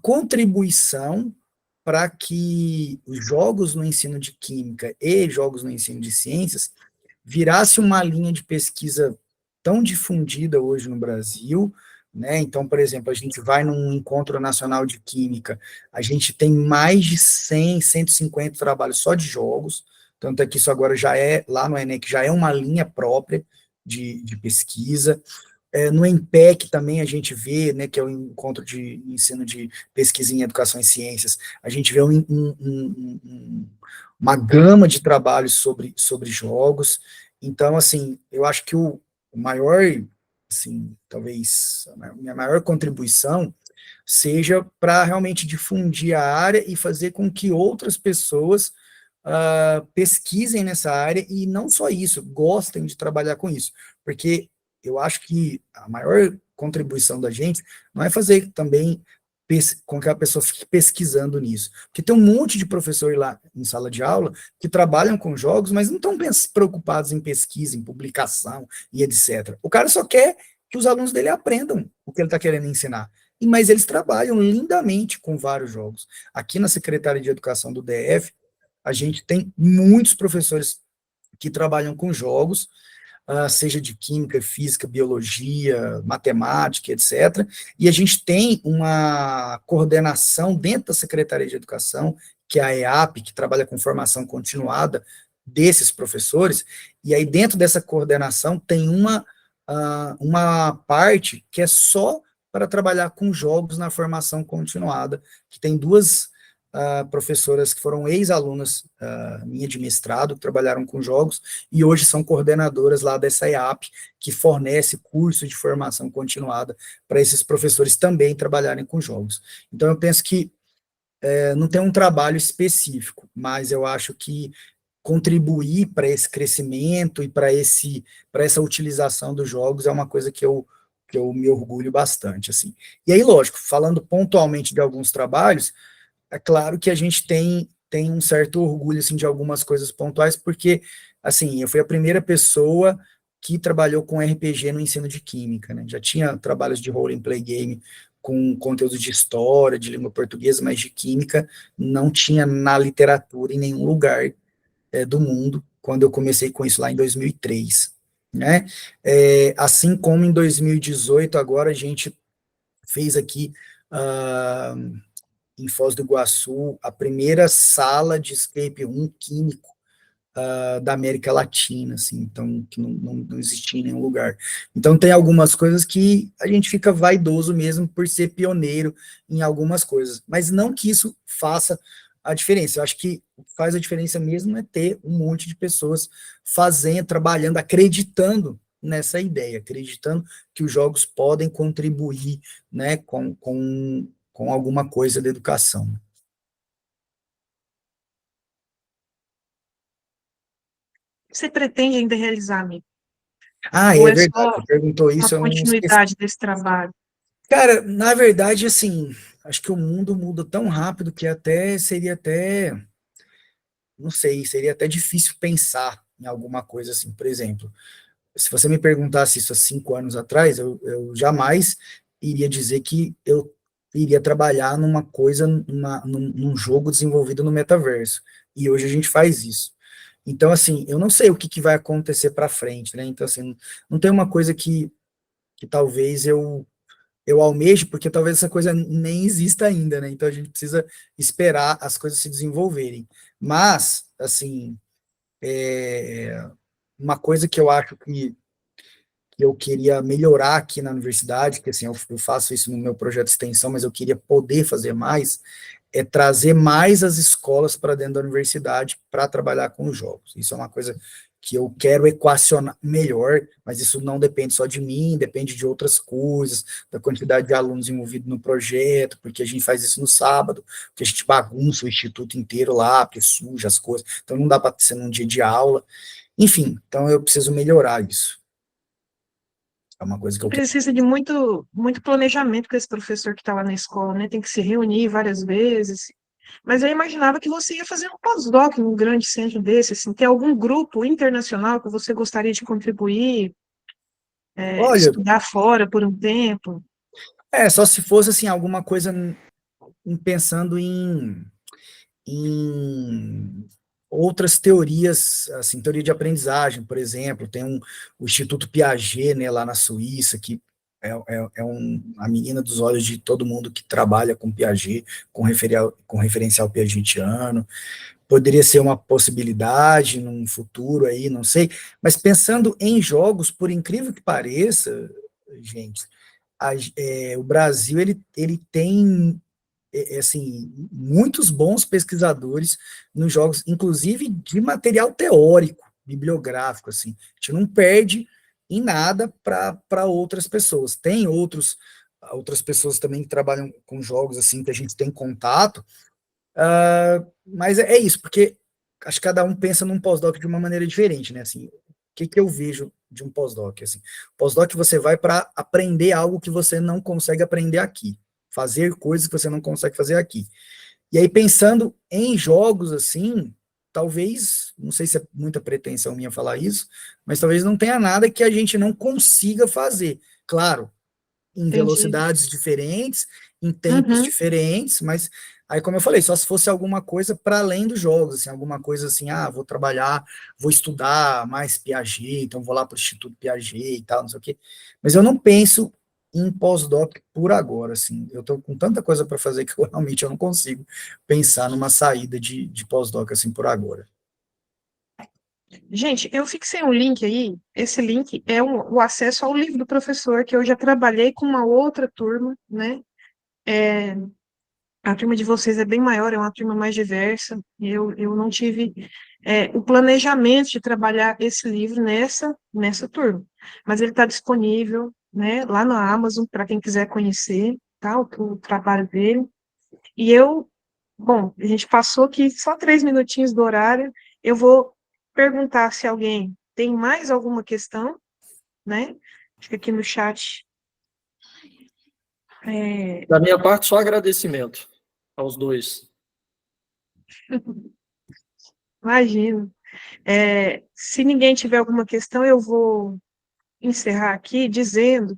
contribuição para que os jogos no ensino de química e jogos no ensino de ciências virasse uma linha de pesquisa tão difundida hoje no Brasil, né? Então, por exemplo, a gente vai num encontro nacional de química, a gente tem mais de 100, 150 trabalhos só de jogos, tanto é que isso agora já lá no ENEC, já é uma linha própria de pesquisa. No EMPEC também a gente vê, né, que é o encontro de ensino de pesquisa em educação e ciências, a gente vê uma gama de trabalhos sobre jogos. Então, assim, eu acho que o maior, assim, talvez, a minha maior contribuição seja para realmente difundir a área e fazer com que outras pessoas pesquisem nessa área, e não só isso, gostem de trabalhar com isso, porque eu acho que a maior contribuição da gente não é fazer também com que a pessoa fique pesquisando nisso, porque tem um monte de professor lá em sala de aula que trabalham com jogos, mas não estão preocupados em pesquisa, em publicação e etc. O cara só quer que os alunos dele aprendam o que ele está querendo ensinar, mas eles trabalham lindamente com vários jogos. Aqui na Secretaria de Educação do DF, a gente tem muitos professores que trabalham com jogos, seja de química, física, biologia, matemática, etc. E a gente tem uma coordenação dentro da Secretaria de Educação, que é a EAP, que trabalha com formação continuada desses professores, e aí dentro dessa coordenação tem uma parte que é só para trabalhar com jogos na formação continuada, que tem duas professoras que foram ex-alunas minha de mestrado, que trabalharam com jogos, e hoje são coordenadoras lá dessa EAP, que fornece curso de formação continuada para esses professores também trabalharem com jogos. Então, eu penso que não tem um trabalho específico, mas eu acho que contribuir para esse crescimento e para essa utilização dos jogos é uma coisa que eu me orgulho bastante, assim. E aí, lógico, falando pontualmente de alguns trabalhos, é claro que a gente tem um certo orgulho, assim, de algumas coisas pontuais, porque, assim, eu fui a primeira pessoa que trabalhou com RPG no ensino de química, né? Já tinha trabalhos de role and play game com conteúdo de história, de língua portuguesa, mas de química não tinha na literatura em nenhum lugar do mundo, quando eu comecei com isso lá em 2003, né? Assim como em 2018, agora a gente fez aqui em Foz do Iguaçu, a primeira sala de escape room químico da América Latina, assim, então, que não existia em nenhum lugar. Então, tem algumas coisas que a gente fica vaidoso mesmo por ser pioneiro em algumas coisas, mas não que isso faça a diferença. Eu acho que o que faz a diferença mesmo é ter um monte de pessoas fazendo, trabalhando, acreditando nessa ideia, acreditando que os jogos podem contribuir, né, com alguma coisa da educação. Você pretende ainda realizar, amigo? Ou é verdade, só você perguntou uma isso, eu não esqueci. continuidade desse trabalho? Cara, na verdade, assim, acho que o mundo muda tão rápido que seria até, não sei, seria até difícil pensar em alguma coisa assim. Por exemplo, se você me perguntasse isso há 5 anos atrás, eu jamais iria dizer que eu iria trabalhar numa coisa, num jogo desenvolvido no metaverso. E hoje a gente faz isso. Então, assim, eu não sei o que vai acontecer para frente, né? Então, assim, não tem uma coisa que talvez eu almeje, porque talvez essa coisa nem exista ainda, né? Então, a gente precisa esperar as coisas se desenvolverem. Mas, assim, uma coisa que eu acho que eu queria melhorar aqui na universidade, que assim, eu faço isso no meu projeto de extensão, mas eu queria poder fazer mais, é trazer mais as escolas para dentro da universidade para trabalhar com os jogos. Isso é uma coisa que eu quero equacionar melhor, mas isso não depende só de mim, depende de outras coisas, da quantidade de alunos envolvidos no projeto, porque a gente faz isso no sábado, porque a gente bagunça o instituto inteiro lá, porque suja as coisas, então não dá para ser num dia de aula. Enfim, então eu preciso melhorar isso. É uma coisa que eu quero. Precisa de muito, muito planejamento com esse professor que está lá na escola, né? Tem que se reunir várias vezes. Mas eu imaginava que você ia fazer um pós-doc num grande centro desse, assim, tem algum grupo internacional que você gostaria de contribuir, Olha, estudar fora por um tempo? só se fosse assim, alguma coisa pensando em outras teorias, assim, teoria de aprendizagem, por exemplo, tem o Instituto Piaget, né, lá na Suíça, que a menina dos olhos de todo mundo que trabalha com Piaget, com referencial piagetiano. Poderia ser uma possibilidade num futuro aí, não sei, mas pensando em jogos, por incrível que pareça, gente, o Brasil, ele tem assim, muitos bons pesquisadores nos jogos, inclusive de material teórico, bibliográfico, assim, a gente não perde em nada para outras pessoas. Tem outros outras pessoas também que trabalham com jogos, assim, que a gente tem contato, mas é isso, porque acho que cada um pensa num pós-doc de uma maneira diferente, né, assim, o que eu vejo de um pós-doc, assim, pós-doc você vai para aprender algo que você não consegue aprender aqui, fazer coisas que você não consegue fazer aqui, e aí pensando em jogos, assim, talvez, não sei se é muita pretensão minha falar isso, mas talvez não tenha nada que a gente não consiga fazer, claro, em Entendi. velocidades diferentes, em tempos Uhum. diferentes, mas aí, como eu falei, só se fosse alguma coisa para além dos jogos, assim, alguma coisa assim, vou trabalhar, vou estudar mais Piaget, então vou lá para o Instituto Piaget e tal, não sei o quê, mas eu não penso em pós-doc por agora, assim, eu estou com tanta coisa para fazer que realmente eu não consigo pensar numa saída de pós-doc, assim, por agora. Gente, eu fixei um link aí. Esse link é o acesso ao livro do professor, que eu já trabalhei com uma outra turma, né? A turma de vocês é bem maior, é uma turma mais diversa. Eu não tive o planejamento de trabalhar esse livro nessa turma, mas ele está disponível, né, lá na Amazon, para quem quiser conhecer, tá, o trabalho dele. E bom, a gente passou aqui só 3 minutinhos do horário, eu vou perguntar se alguém tem mais alguma questão, né? Acho que aqui no chat. Da minha parte, só agradecimento aos dois. Imagino. Se ninguém tiver alguma questão, eu vou encerrar aqui dizendo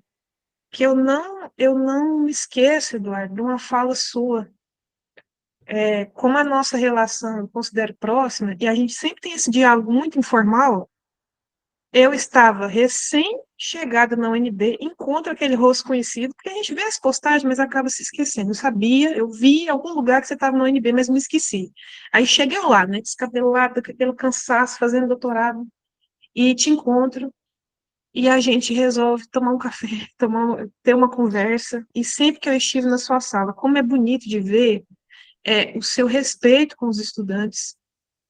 que eu não me esqueço, Eduardo, de uma fala sua. Como a nossa relação eu considero próxima, e a gente sempre tem esse diálogo muito informal, eu estava recém-chegada na UNB, encontro aquele rosto conhecido, porque a gente vê as postagens, mas acaba se esquecendo. Eu vi em algum lugar que você estava na UNB, mas me esqueci. Aí cheguei lá, né, descabelada, pelo cansaço, fazendo doutorado, e te encontro, e a gente resolve tomar um café, ter uma conversa, e sempre que eu estive na sua sala, como é bonito de ver o seu respeito com os estudantes,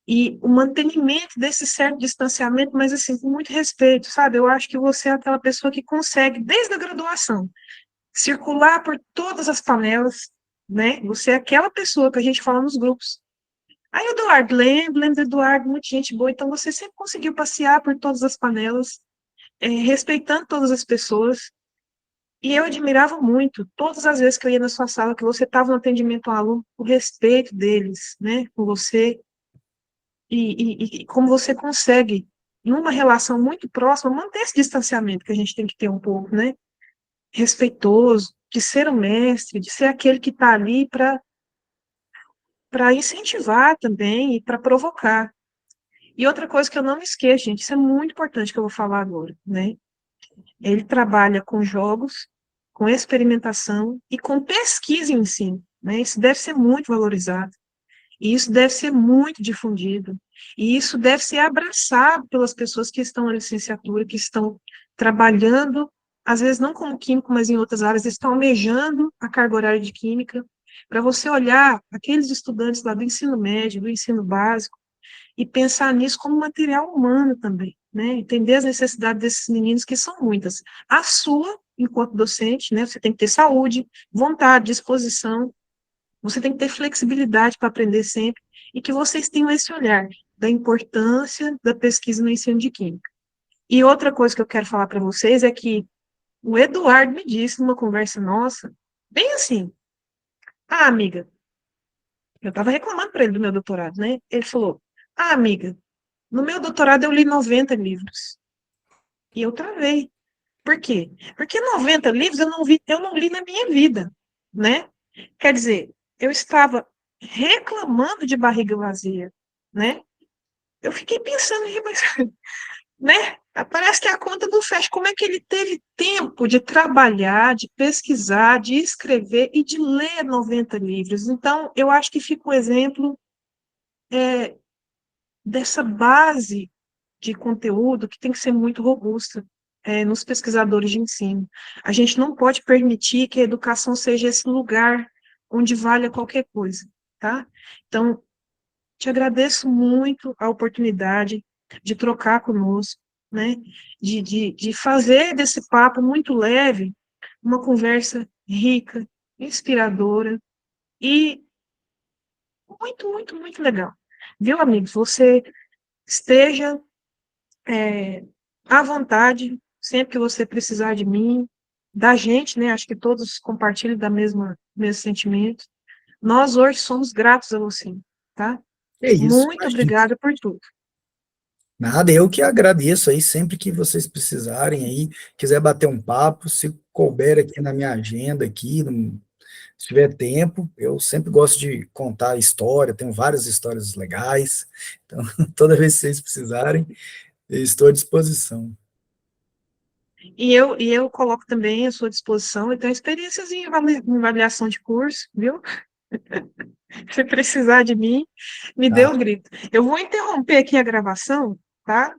e o mantenimento desse certo distanciamento, mas assim, com muito respeito, sabe? Eu acho que você é aquela pessoa que consegue, desde a graduação, circular por todas as panelas, né? Você é aquela pessoa que a gente fala nos grupos. Aí, Eduardo, lembro do Eduardo, muita gente boa, então você sempre conseguiu passear por todas as panelas, respeitando todas as pessoas, e eu admirava muito, todas as vezes que eu ia na sua sala, que você estava no atendimento ao aluno, o respeito deles, né, com você, e como você consegue, numa relação muito próxima, manter esse distanciamento que a gente tem que ter um pouco, né? Respeitoso, de ser o mestre, de ser aquele que está ali para incentivar também e para provocar. E outra coisa que eu não me esqueço, gente, isso é muito importante que eu vou falar agora, né? Ele trabalha com jogos, com experimentação e com pesquisa em ensino, né? Isso deve ser muito valorizado. E isso deve ser muito difundido. E isso deve ser abraçado pelas pessoas que estão na licenciatura, que estão trabalhando, às vezes não como químico, mas em outras áreas, estão almejando a carga horária de química, para você olhar aqueles estudantes lá do ensino médio, do ensino básico, e pensar nisso como material humano também, né? Entender as necessidades desses meninos, que são muitas. A sua, enquanto docente, né? Você tem que ter saúde, vontade, disposição, você tem que ter flexibilidade para aprender sempre, e que vocês tenham esse olhar da importância da pesquisa no ensino de química. E outra coisa que eu quero falar para vocês é que o Eduardo me disse numa conversa nossa, bem assim, amiga, eu estava reclamando para ele do meu doutorado, né? Ele falou, amiga, no meu doutorado eu li 90 livros. E eu travei. Por quê? Porque 90 livros eu não li na minha vida, né? Quer dizer, eu estava reclamando de barriga vazia, né? Eu fiquei pensando, mas, né? Parece que a conta não fecha. Como é que ele teve tempo de trabalhar, de pesquisar, de escrever e de ler 90 livros? Então, eu acho que fica um exemplo dessa base de conteúdo que tem que ser muito robusta nos pesquisadores de ensino. A gente não pode permitir que a educação seja esse lugar onde valha qualquer coisa, tá? Então, te agradeço muito a oportunidade de trocar conosco, né? De fazer desse papo muito leve uma conversa rica, inspiradora e muito, muito, muito legal. Viu, amigos? Você esteja à vontade, sempre que você precisar de mim, da gente, né? Acho que todos compartilham da mesmo sentimento. Nós hoje somos gratos a você, tá? É isso, Muito imagina. obrigada por tudo. Nada, eu que agradeço aí, sempre que vocês precisarem aí, quiser bater um papo, se couber aqui na minha agenda aqui, se tiver tempo, eu sempre gosto de contar a história, tenho várias histórias legais, então toda vez que vocês precisarem, eu estou à disposição. E eu coloco também à sua disposição, então, experiências em avaliação de curso, viu? Se precisar de mim, me dê Tá, um grito. Eu vou interromper aqui a gravação, tá?